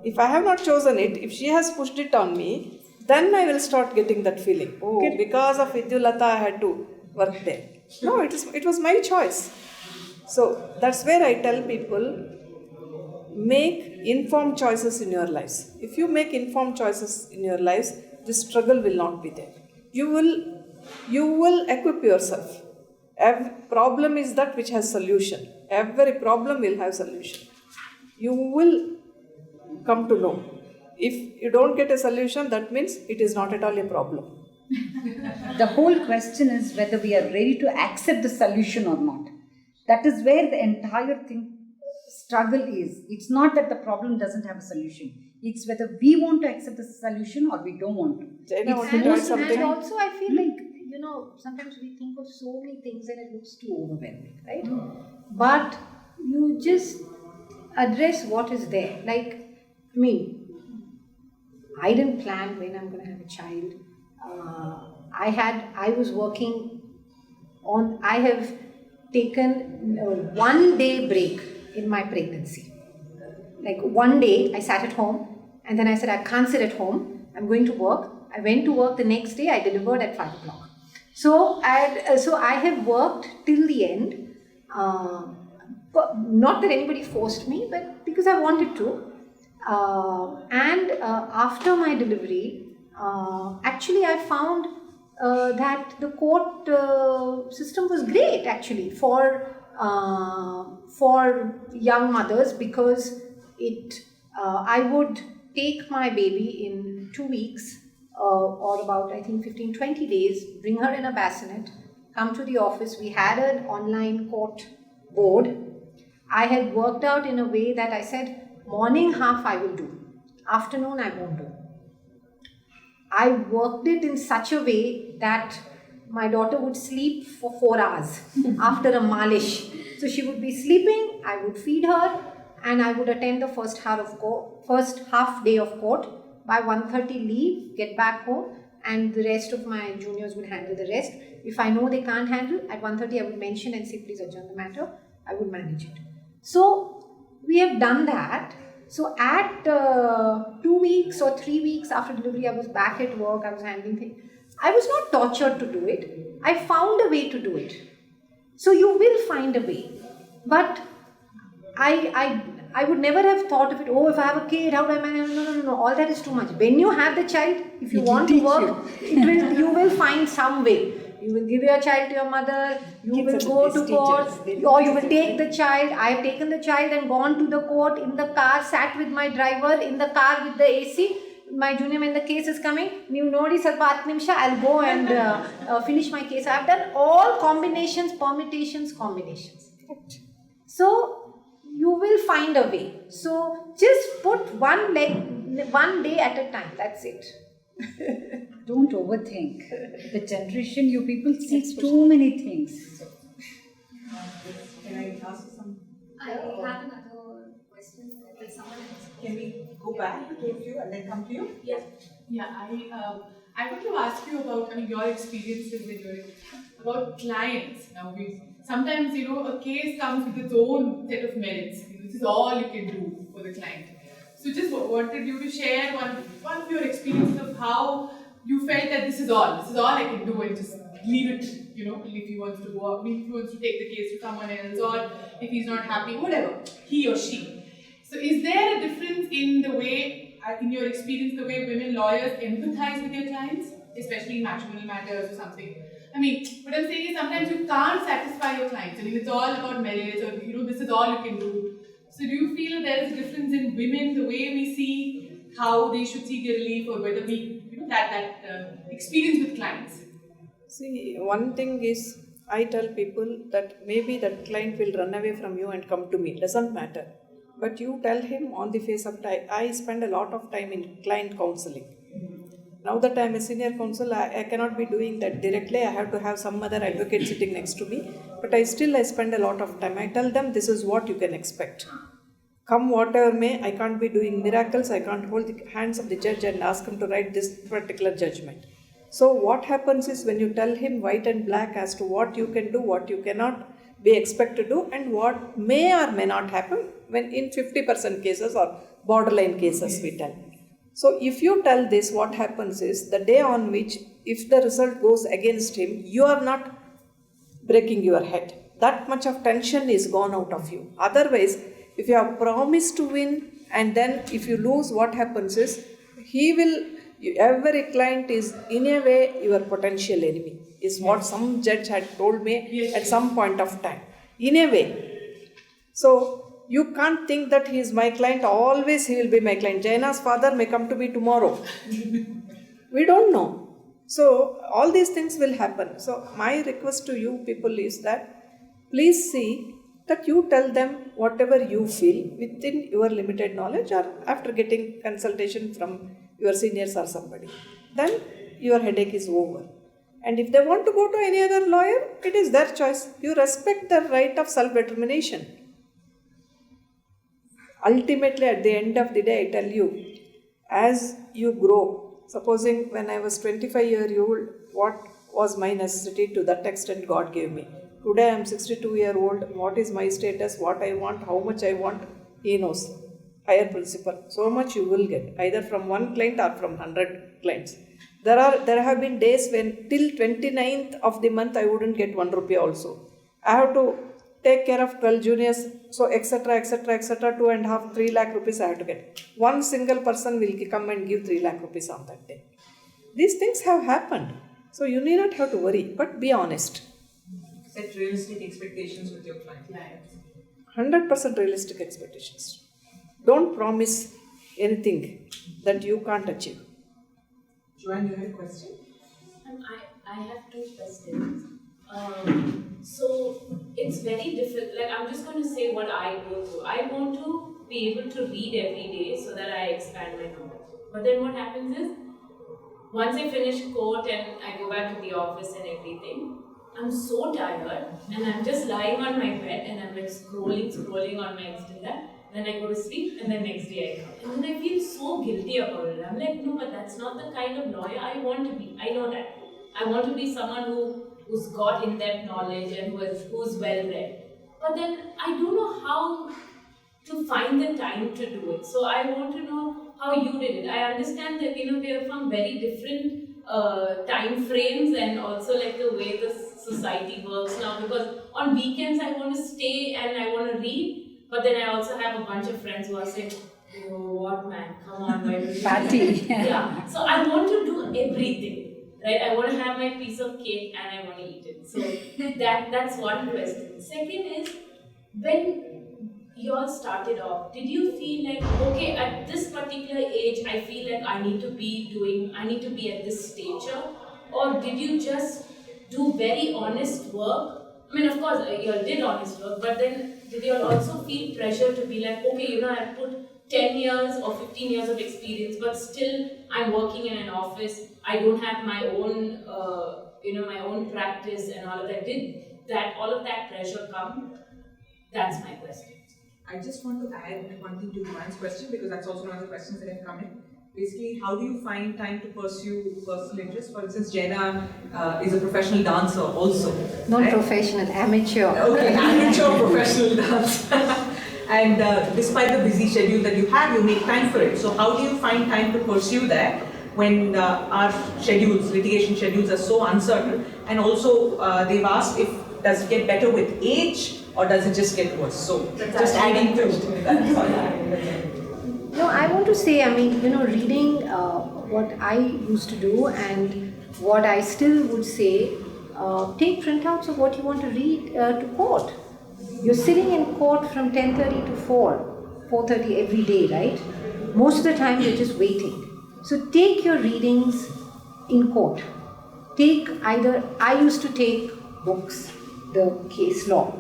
If I have not chosen it, if she has pushed it on me, then I will start getting that feeling. Oh, because of Vidyulata I had to work there. No, it was my choice. So that's where I tell people, make informed choices in your lives. If you make informed choices in your lives, this struggle will not be there. You will equip yourself. Every problem is that which has solution. Every problem will have solution. You will come to know. If you don't get a solution, that means it is not at all a problem. The whole question is whether we are ready to accept the solution or not. That is where the entire struggle is. It's not that the problem doesn't have a solution. It's whether we want to accept the solution or we don't want to. Jaina, It's want to tell something? And also I feel like, sometimes we think of so many things and it looks too overwhelming, right? But you just address what is there. I didn't plan when I'm going to have a child. I was working on, I have taken a 1 day break in my pregnancy. Like one day I sat at home and then I said, I can't sit at home. I'm going to work. I went to work the next day. I delivered at 5 o'clock. So I have worked till the end. Not that anybody forced me, but because I wanted to. After my delivery, actually I found that the court system was great actually for young mothers, because I would take my baby in 2 weeks or about I think 15-20 days, bring her in a bassinet, come to the office. We had an online court board. I had worked out in a way that I said morning half I will do, afternoon I won't do. I worked it in such a way that my daughter would sleep for 4 hours after a malish. So she would be sleeping, I would feed her, and I would attend the first half day of court. By 1:30 leave, get back home, and the rest of my juniors would handle the rest. If I know they can't handle, at 1:30 I would mention and say, please adjourn the matter. I would manage it. So we have done that. So at 2 weeks or 3 weeks after delivery, I was back at work, I was handling things. I was not tortured to do it. I found a way to do it. So you will find a way. But I would never have thought of it, if I have a kid, how do I manage? No, all that is too much. When you have the child, if you want to work, you will find some way. You will give your child to your mother, you will go to court, or you will take the child. I have taken the child and gone to the court in the car, sat with my driver in the car with the AC. My junior, when the case is coming, I'll go and finish my case. I've done all combinations, permutations, combinations. So you will find a way. So just put one day at a time. That's it. Don't overthink. The generation, you people see too many things. Can I ask you some? I have another question. Like someone else. Can we go back to you and then come to you? Yeah. Yeah, I want to ask you about your experiences about clients. Now, sometimes a case comes with its own set of merits. This is all you can do for the client. So, just wanted you to share one of your experiences of how you felt that this is all I can do, and just leave it. If he wants to go up, if he wants to take the case to someone else, or if he's not happy, whatever, he or she. So, is there a difference in the way, in your experience, the way women lawyers empathize with their clients, especially in matrimonial matters or something? What I'm saying is sometimes you can't satisfy your clients. It's all about marriage, or this is all you can do. So do you feel that there is a difference in women, the way we see how they should seek their relief, or whether we, that experience with clients? See, one thing is, I tell people that maybe that client will run away from you and come to me, doesn't matter. But you tell him on the face of time. I spend a lot of time in client counseling. Now that I am a senior counsel, I cannot be doing that directly. I have to have some other advocate sitting next to me. But I spend a lot of time. I tell them this is what you can expect. Come whatever may, I can't be doing miracles. I can't hold the hands of the judge and ask him to write this particular judgment. So what happens is, when you tell him white and black as to what you can do, what you cannot be expected to do, and what may or may not happen, when in 50% cases or borderline cases we tell. So if you tell this, what happens is, the day on which, if the result goes against him, you are not breaking your head. That much of tension is gone out of you. Otherwise, if you have promised to win and then if you lose, what happens is, every client is in a way your potential enemy, is what some judge had told me at some point of time. In a way. So you can't think that he is my client, always he will be my client. Jaina's father may come to me tomorrow. We don't know. So all these things will happen. So my request to you people is that, please see that you tell them whatever you feel within your limited knowledge, or after getting consultation from your seniors or somebody. Then your headache is over. And if they want to go to any other lawyer, it is their choice. You respect their right of self-determination. Ultimately, at the end of the day, I tell you, as you grow, supposing when I was 25-year-old, what was my necessity, to that extent God gave me. Today I am 62-year-old, what is my status, what I want, how much I want, He knows. Higher principle. So much you will get, either from one client or from 100 clients. There have been days when till 29th of the month I wouldn't get 1 rupee also. I have to take care of 12 juniors, so etc., 2.5, 3 lakh rupees I have to get. One single person will come and give 3 lakh rupees on that day. These things have happened. So you need not have to worry, but be honest. Set realistic expectations with your client. 100% realistic expectations. Don't promise anything that you can't achieve. Joanne, you had a question? I have two questions. So it's very difficult. Like, I'm just going to say what I go through. I want to be able to read every day so that I expand my knowledge. But then what happens is, once I finish court and I go back to the office and everything, I'm so tired and I'm just lying on my bed and I'm like scrolling on my Instagram. Then I go to sleep and then next day I come. And then I feel so guilty about it. I'm like, no, but that's not the kind of lawyer I want to be. I know that. I want to be someone who's got in-depth knowledge and who's well-read. But then I don't know how to find the time to do it. So I want to know how you did it. I understand that, we are from very different time frames and also like the way the society works now, because on weekends I want to stay and I want to read. But then I also have a bunch of friends who are saying, oh, what man, come on, why don't you Party. Yeah, so I want to do everything, right? I want to have my piece of cake and I want to eat it. So that's one question. Second is, when you all started off, did you feel like, okay, at this particular age, I feel like I need to be at this stature? Or did you just do very honest work? I mean, of course, you all did honest work, but then did you all also feel pressure to be like, okay, I put 10 years or 15 years of experience, but still I'm working in an office. I don't have my own, my own practice and all of that. Did all of that pressure come? That's my question. I just want to add one thing to Joanne's question, because that's also one of the questions that have come in. Basically, how do you find time to pursue personal interests? For instance, Jaina is a professional dancer also. Non-professional, amateur. Okay, amateur professional dancer. And despite the busy schedule that you have, you make time for it. So how do you find time to pursue that when our litigation schedules are so uncertain? And also, they've asked does it get better with age or does it just get worse? So just adding to that. No, I want to say, reading what I used to do and what I still would say, take printouts of what you want to read to court. You're sitting in court from 10:30 to 4:30 every day, right? most of the time you're just waiting. So take your readings in court. I used to take books, the case law,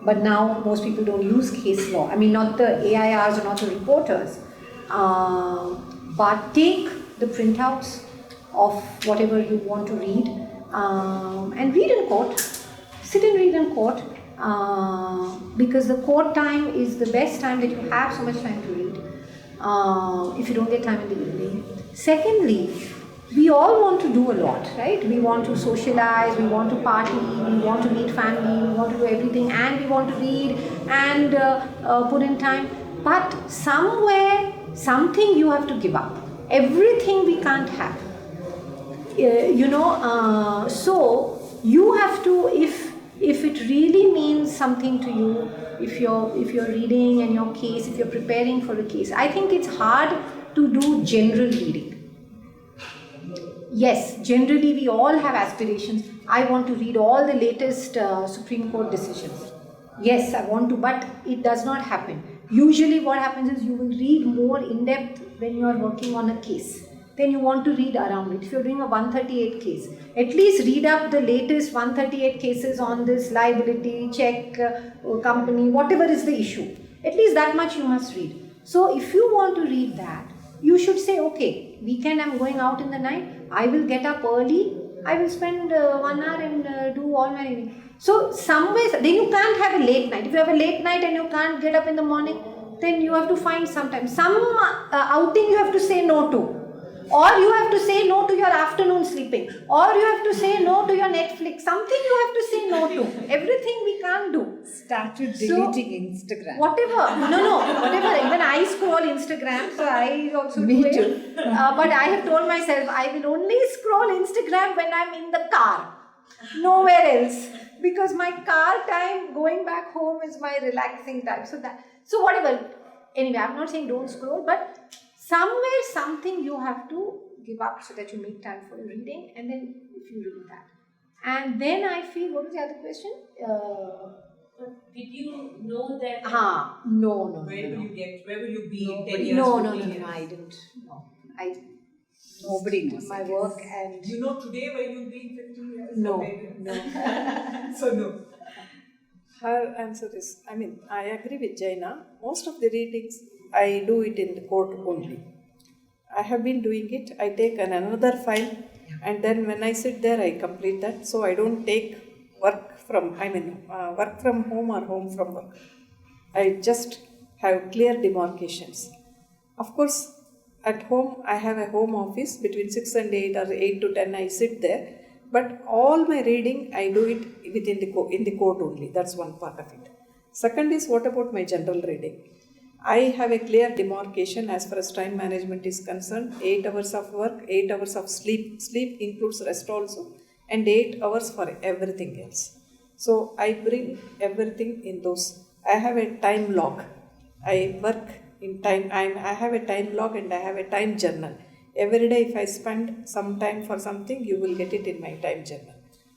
but now most people don't use case law. I mean, not the AIRs or not the reporters, but take the printouts of whatever you want to read and read in court. Sit and read in court because the court time is the best time that you have so much time to read if you don't get time in the evening. Secondly, we all want to do a lot, right? We want to socialize, we want to party, we want to meet family, we want to do everything, and we want to read and put in time. But somewhere, something you have to give up. Everything we can't have. So you have to, if it really means something to you, if you're reading and your case, if you're preparing for a case, I think it's hard to do general reading. Yes, generally we all have aspirations. I want to read all the latest Supreme Court decisions. Yes, I want to, but it does not happen. Usually what happens is you will read more in depth when you are working on a case. Then you want to read around it. If you're doing a 138 case, at least read up the latest 138 cases on this liability, check, company, whatever is the issue. At least that much you must read. So if you want to read that, you should say, okay, weekend I'm going out in the night, I will get up early, I will spend 1 hour and do all my reading. So some ways, then you can't have a late night. If you have a late night and you can't get up in the morning, then you have to find some time. Some outing you have to say no to. Or you have to say no to your afternoon sleeping. Or you have to say no to your Netflix. Something you have to say no to. Everything we can't do. Started deleting Instagram. Whatever. No, whatever. Even I scroll Instagram, so I also Me do it. too. But I have told myself I will only scroll Instagram when I'm in the car. Nowhere else. Because my car time going back home is my relaxing time. So whatever. Anyway, I'm not saying don't scroll, but somewhere something you have to give up so that you make time for your reading, and then if you read that. And then I feel, what was the other question? Did you know that? No. Where will you be in 10 years? No, 15 years? I didn't. No. Nobody knows. My work and... You know today where you'll be in 15 years? No. So no. Her answer is, I agree with Jaina. Most of the readings, I do it in the court only. I have been doing it. I take another file and then when I sit there, I complete that. So I don't take work from home or home from work. I just have clear demarcations. Of course, at home, I have a home office between 6 and 8 or 8 to 10, I sit there. But all my reading, I do it within in the court only. That's one part of it. Second is, what about my general reading? I have a clear demarcation as far as time management is concerned. 8 hours of work, 8 hours of sleep. Sleep includes rest also, and 8 hours for everything else. So I bring everything in those. I have a time log. I work in time. I have a time log and I have a time journal. Every day if I spend some time for something, you will get it in my time journal.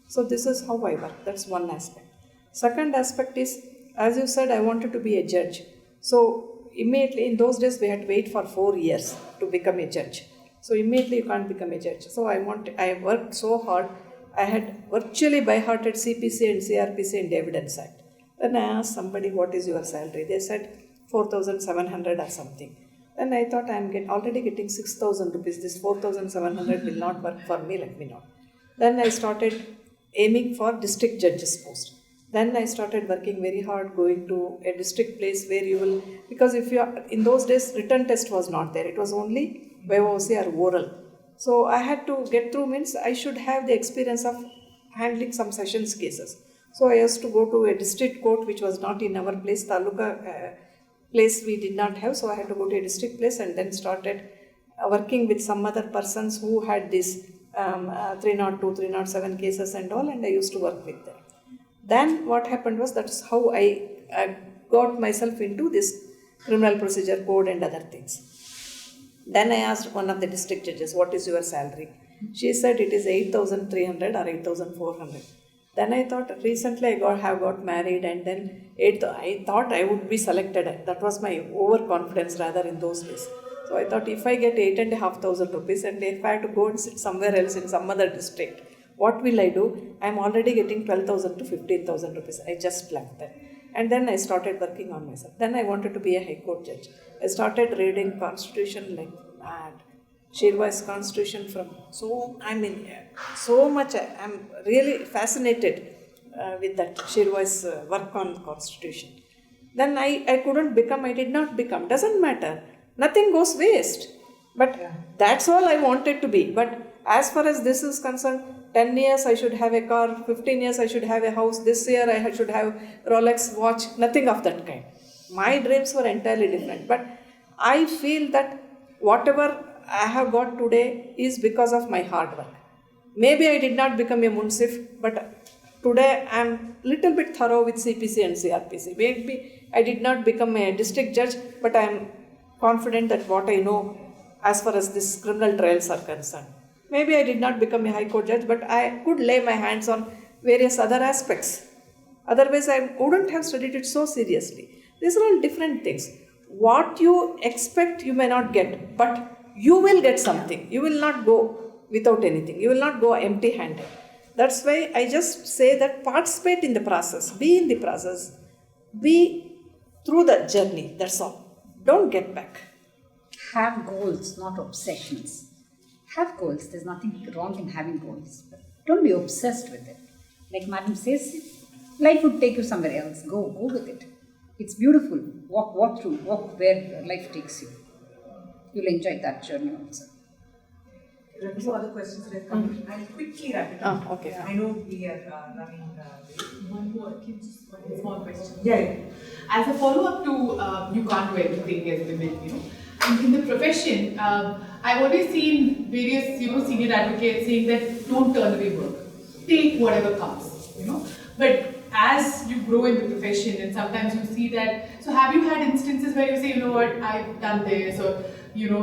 So this is how I work. That's one aspect. Second aspect is, as you said, I wanted to be a judge. So immediately in those days we had to wait for 4 years to become a judge. So immediately you can't become a judge. So I worked so hard. I had virtually by hearted CPC and CRPC and Evidence Act. Then I asked somebody, what is your salary? They said 4,700 or something. Then I thought I'm already getting 6,000 rupees. This 4,700 will not work for me, let me know. Then I started aiming for district judge's post. Then I started working very hard, going to a district place where you will, because if you are, in those days written test was not there. It was only VOC or oral. So I had to get through, means I should have the experience of handling some sessions cases. So I used to go to a district court which was not in our place, Taluka place we did not have, so I had to go to a district place and then started working with some other persons who had this 302, 307 cases and all, and I used to work with them. Then what happened was, that's how I got myself into this criminal procedure code and other things. Then I asked one of the district judges, what is your salary? She said it is 8,300 or 8,400. Then I thought, recently I have got married, and then I thought I would be selected. That was my overconfidence rather in those days. So I thought if I get 8,500 rupees and if I have to go and sit somewhere else in some other district, what will I do? I am already getting 12,000 to 15,000 rupees. I just left that. And then I started working on myself. Then I wanted to be a High Court judge. I started reading Constitution like mad. Sherwai's Constitution from, so I'm in so much, I'm really fascinated with that Sherwai's work on Constitution. Then I couldn't become, I did not become, doesn't matter. Nothing goes waste. But that's all I wanted to be. But as far as this is concerned, 10 years I should have a car, 15 years I should have a house, this year I should have Rolex watch, nothing of that kind. My dreams were entirely different. But I feel that whatever I have got today is because of my hard work. Maybe I did not become a munsif, but today I am little bit thorough with CPC and CRPC. Maybe I did not become a district judge, but I am confident that what I know as far as these criminal trials are concerned. Maybe I did not become a High Court judge, but I could lay my hands on various other aspects. Otherwise, I wouldn't have studied it so seriously. These are all different things. What you expect, you may not get, but you will get something. You will not go without anything. You will not go empty-handed. That's why I just say that participate in the process, be in the process, be through the journey. That's all. Don't get back. Have goals, not obsessions. Have goals. There's nothing wrong in having goals. But don't be obsessed with it. Like Madam says, life would take you somewhere else. Go with it. It's beautiful. Walk where life takes you. You'll enjoy that journey also. There are two other questions that have come. I'll quickly wrap it up. Okay. I know we are running late. One more, just one small question. Yeah. As a follow-up to you can't do everything as women, in the profession, I've always seen various, senior advocates saying that don't turn away work, take whatever comes, But as you grow in the profession, and sometimes you see that. So, have you had instances where you say, you know what, I've done this, or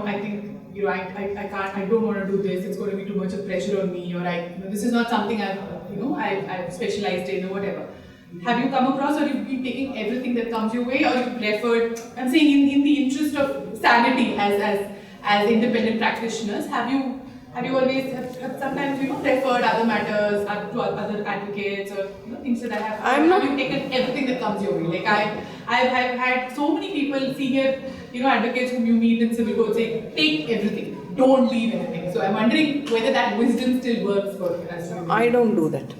I think. I can't. I don't want to do this. It's going to be too much of pressure on me, or this is not something I've specialized in, or whatever. Have you come across, or you've been taking everything that comes your way, or you've preferred? I'm saying in the interest of sanity as independent practitioners, have you always have sometimes referred other matters to other advocates or things that have you taken everything that comes your way? Like I've had so many people, senior advocates whom you meet in civil court saying, take everything, don't leave anything. So I'm wondering whether that wisdom still works for us. I don't do that.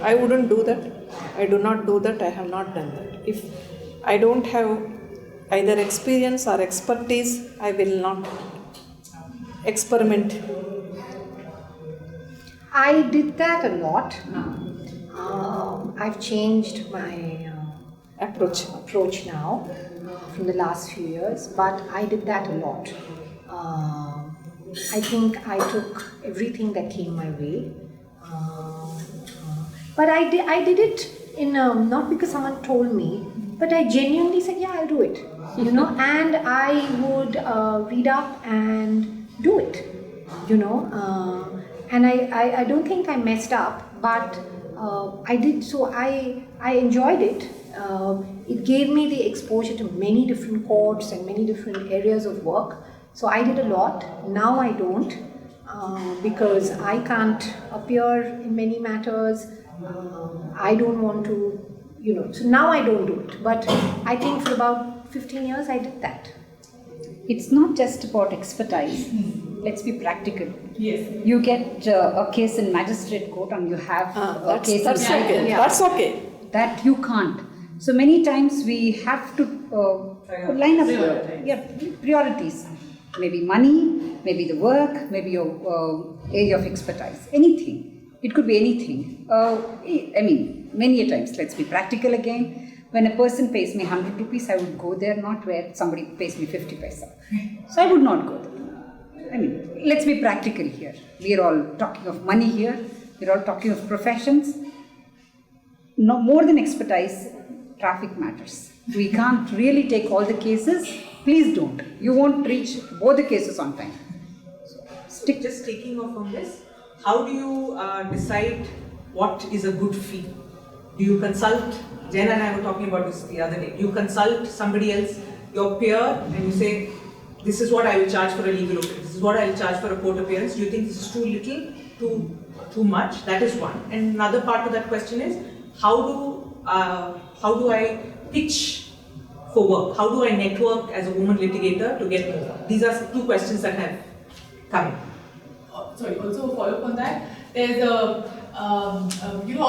I wouldn't do that. I do not do that. I have not done that. If I don't have either experience or expertise, I will not experiment. I did that a lot. I've changed my approach now from the last few years, but I did that a lot. I think I took everything that came my way, but I did it in not because someone told me, but I genuinely said, yeah, I'll do it, and I would read up and do it, and I don't think I messed up, but I did. So I enjoyed it. It gave me the exposure to many different courts and many different areas of work. So I did a lot. Now I don't because I can't appear in many matters. I don't want to, so now I don't do it. But I think for about 15 years I did that. It's not just about expertise. Let's be practical. Yes. You get a case in magistrate court and you have a case that's in okay. yeah. That's okay. That you can't. So many times we have to line up priorities. Maybe money, maybe the work, maybe your area of expertise. Anything. It could be anything. Many a times, let's be practical again. When a person pays me 100 rupees, I would go there, not where somebody pays me 50 paisa. So I would not go there. Let's be practical here. We are all talking of money here. We are all talking of professions. No more than expertise, traffic matters. We can't really take all the cases. Please don't. You won't reach both the cases on time. So Just taking off on this, how do you decide what is a good fee? Do you consult? Jen and I were talking about this the other day. Do you consult somebody else, your peer, and you say, this is what I will charge for a legal opinion, this is what I will charge for a court appearance. Do you think this is too little, too much? That is one. And another part of that question is, how do I pitch for work? How do I network as a woman litigator to get more? These are two questions that have come in. Sorry, also a follow-up on that. There's all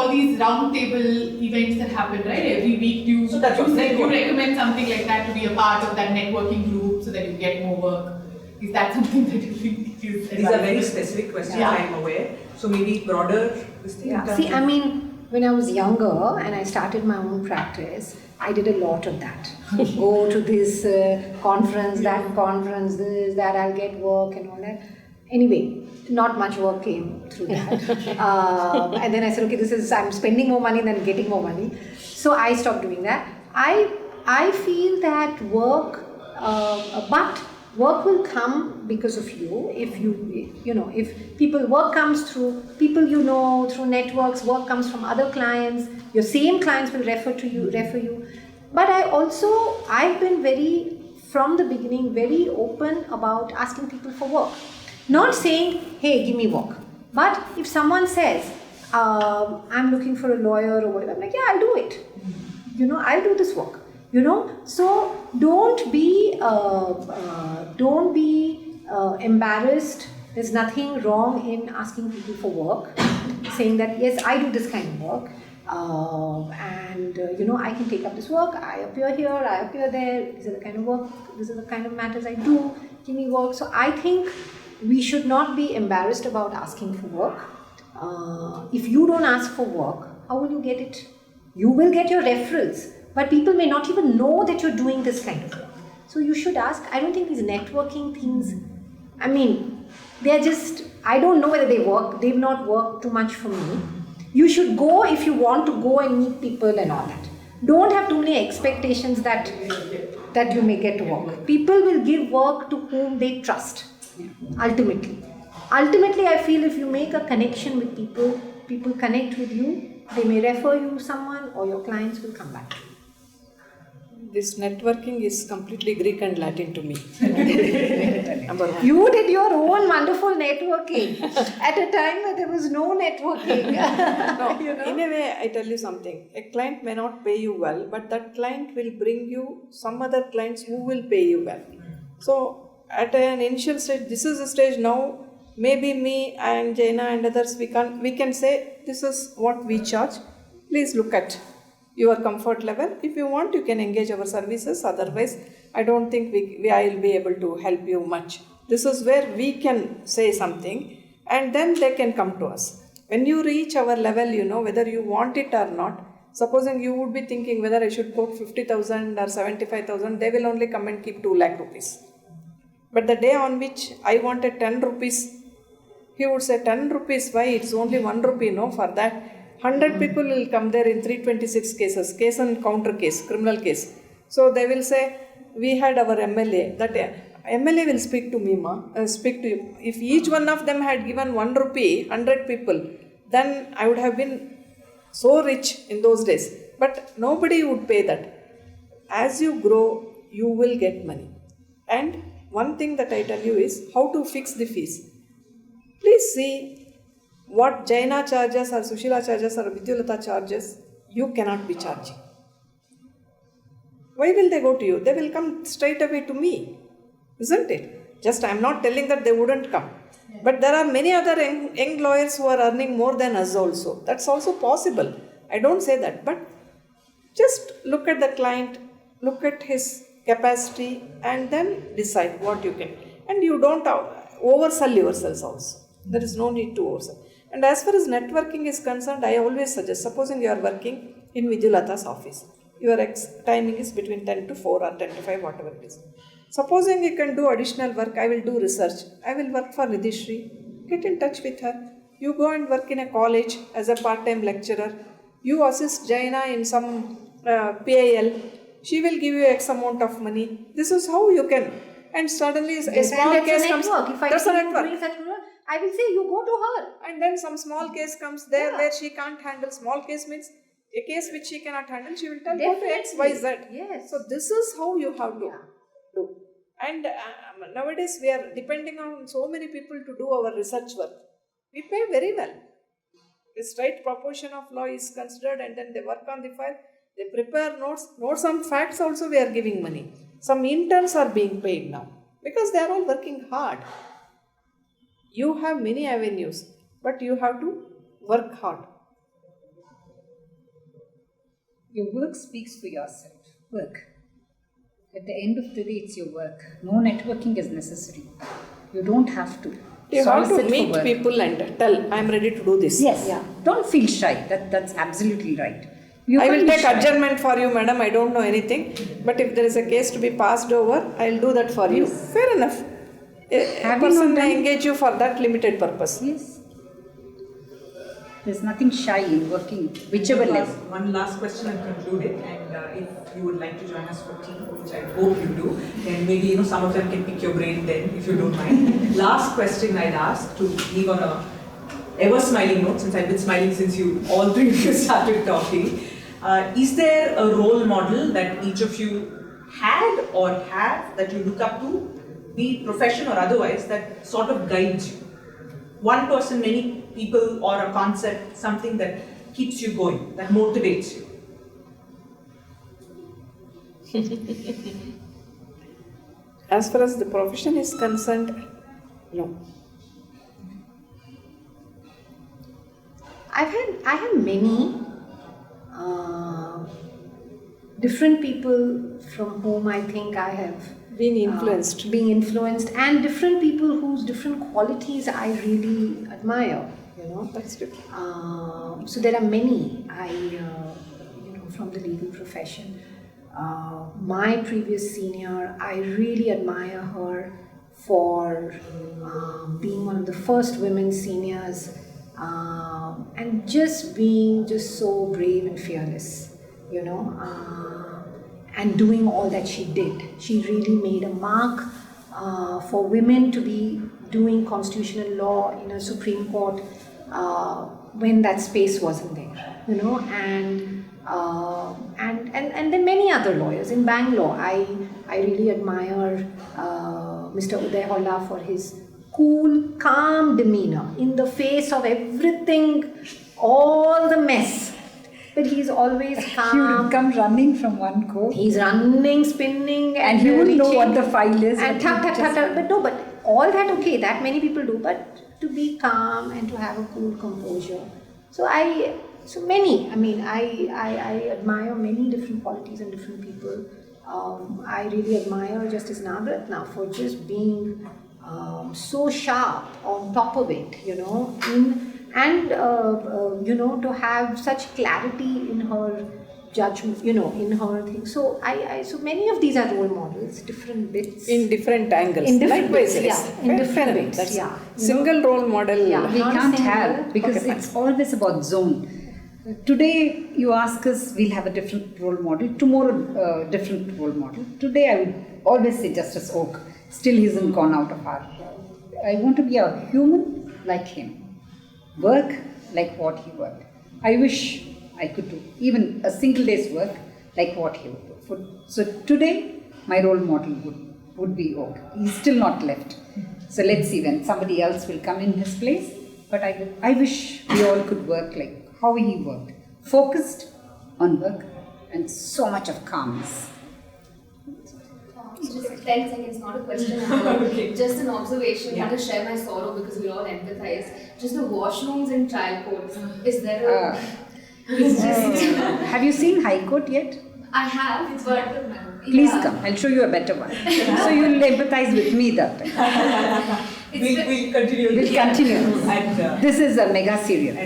these round table events that happen, right? Every week, you recommend something like that to be a part of that networking group so that you get more work. Is that something that you think is These are very specific questions, I am aware. So maybe broader. See, I mean, when I was younger and I started my own practice, I did a lot of that. Go to this conference, that conference, this, that, I'll get work and all that. Anyway, not much work came through that. And then I said, okay, I'm spending more money than getting more money. So I stopped doing that. I feel that work, but work will come because of you. If work comes through people through networks, work comes from other clients, your same clients will refer you. But I've been from the beginning, very open about asking people for work. Not saying, hey, give me work. But if someone says, I'm looking for a lawyer or whatever, I'm like, yeah, I'll do it. I'll do this work. So don't be embarrassed. There's nothing wrong in asking people for work, saying that, yes, I do this kind of work. I can take up this work. I appear here, I appear there. These are the kind of work, these are the kind of matters I do. Give me work. So I think we should not be embarrassed about asking for work. If you don't ask for work, how will you get it? You will get your referrals, but people may not even know that you're doing this kind of work. So you should ask. I don't think these networking things, I mean, they're just, I don't know whether they work. They've not worked too much for me. You should go if you want to go and meet people and all that. Don't have too many expectations that you may get work. People will give work to whom they trust, ultimately. Ultimately, I feel if you make a connection with people, people connect with you, they may refer you someone or your clients will come back to you. This networking is completely Greek and Latin to me. Number one. You did your own wonderful networking at a time where there was no networking. No, in a way, I tell you something. A client may not pay you well, but that client will bring you some other clients who will pay you well. So, at an initial stage, this is the stage now. Maybe me and Jaina and others, we can say this is what we charge. Please look at your comfort level. If you want, you can engage our services. Otherwise, I don't think I will be able to help you much. This is where we can say something and then they can come to us. When you reach our level, whether you want it or not, supposing you would be thinking whether I should quote 50,000 or 75,000, they will only come and keep 2 lakh rupees. But the day on which I wanted 10 rupees, he would say 10 rupees, why? It's only 1 rupee, no? For that, 100 people will come there in 326 cases, case and counter case, criminal case. So they will say, we had our MLA, that MLA will speak to me, speak to you. If each one of them had given 1 rupee, 100 people, then I would have been so rich in those days. But nobody would pay that. As you grow, you will get money. And one thing that I tell you is how to fix the fees. Please see what Jaina charges or Sushila charges or Vidyulata charges, you cannot be charging. Why will they go to you? They will come straight away to me, isn't it? Just I am not telling that they wouldn't come. But there are many other young lawyers who are earning more than us also. That's also possible. I don't say that. But just look at the client, look at his capacity and then decide what you can. And you don't oversell yourselves also. There is no need to oversell. And as far as networking is concerned, I always suggest, supposing you are working in Vidyulata's office, your timing is between 10 to 4 or 10 to 5, whatever it is. Supposing you can do additional work, I will do research. I will work for Nidhishri. Get in touch with her. You go and work in a college as a part-time lecturer. You assist Jaina in some PIL. She will give you X amount of money. This is how you can. And suddenly a small case comes. That's a network. I will say you go to her. And then some small case comes there where she can't handle. Small case means a case which she cannot handle. She will tell go to X, Y, Z. Yes. So this is how you have to do. And nowadays we are depending on so many people to do our research work. We pay very well. The right proportion of law is considered, and then they work on the file. They prepare notes on facts also we are giving money. Some interns are being paid now because they are all working hard. You have many avenues, but you have to work hard. Your work speaks for yourself. Work. At the end of the day, it's your work. No networking is necessary. You don't have to. You have to solicit for meet work. people and tell, I am ready to do this. Yes. Yeah. Don't feel shy. That's absolutely right. You I can't will be take shy. adjournment for you, madam. I don't know anything. But if there is a case to be passed over, I will do that for you. Fair enough. A Have you person not may done- engage you for that limited purpose. Yes. There's nothing shy in working, whichever level. One last question and conclude it. And if you would like to join us for tea, which I hope you do, then maybe some of them can pick your brain then, if you don't mind. Last question I'd ask to leave on a ever smiling note, since I've been smiling since all three of you started talking. Is there a role model that each of you had or have that you look up to, be it profession or otherwise, that sort of guides you? One person, many people, or a concept, something that keeps you going, that motivates you. As far as the profession is concerned, no. I have many different people from whom I think I have Being influenced. being influenced, and different people whose different qualities I really admire. That's good. So there are many from the legal profession. My previous senior, I really admire her for being one of the first women seniors, and just being so brave and fearless, and doing all that she did. She really made a mark for women to be doing constitutional law in a Supreme Court when that space wasn't there, and then many other lawyers in Bangalore. I really admire Mr. Uday Holla for his cool, calm demeanor in the face of everything, all the mess. But he's always He calm. would come running from one court. He's running, spinning, And he wouldn't know reaching, what the file is. and but he'd just- but all that, okay, that many people do, but to be calm and to have a cool composure. So I admire many different qualities and different people. I really admire Justice Nagaratna for just being so sharp on top of it, to have such clarity in her judgment, in her thing. So so many of these are role models, different bits. In different angles. In different Likewise, bits, yes. yeah. In different Fair enough. bits, That's yeah. Single role model. Yeah. We Not a can't single- have, because Okay, it's always about zone. Today you ask us, we'll have a different role model. Tomorrow, different role model. Today I would always say Justice Oak. Still he hasn't gone out of our. I want to be a human like him. Work like what he worked. I wish I could do even a single day's work like what he would do. So today my role model would be Oak. He's still not left. So let's see when somebody else will come in his place. But I wish we all could work like how he worked. Focused on work and so much of calmness. Just 10 seconds, not a question, just an observation. I want to share my sorrow because we all empathize. Just the washrooms in trial courts. Is there a... it's just... Have you seen High Court yet? I have, but... Please yeah. come. I'll show you a better one. So you'll empathize with me that time. We'll continue. We'll continue. And, This is a mega serial.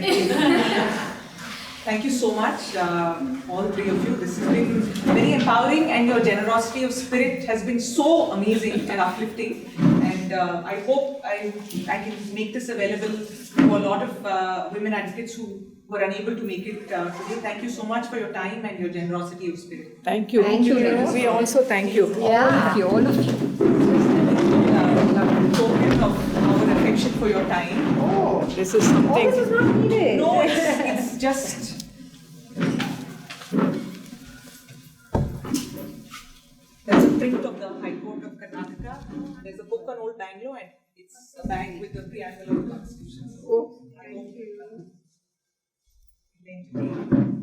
thank you so much, all three of you. This has been very empowering, and your generosity of spirit has been so amazing and uplifting. And I hope I can make this available to a lot of women advocates who were unable to make it today. Thank you so much for your time and your generosity of spirit. Thank you. Thank you. We also thank you. All of you. Token of our affection for your time. Oh, this is something. This is not needed. No, it's just. That's a print of the High Court of Karnataka. There's a book on old Bangalore, and it's a bag with the preamble of the Constitution. Oh, Thank you.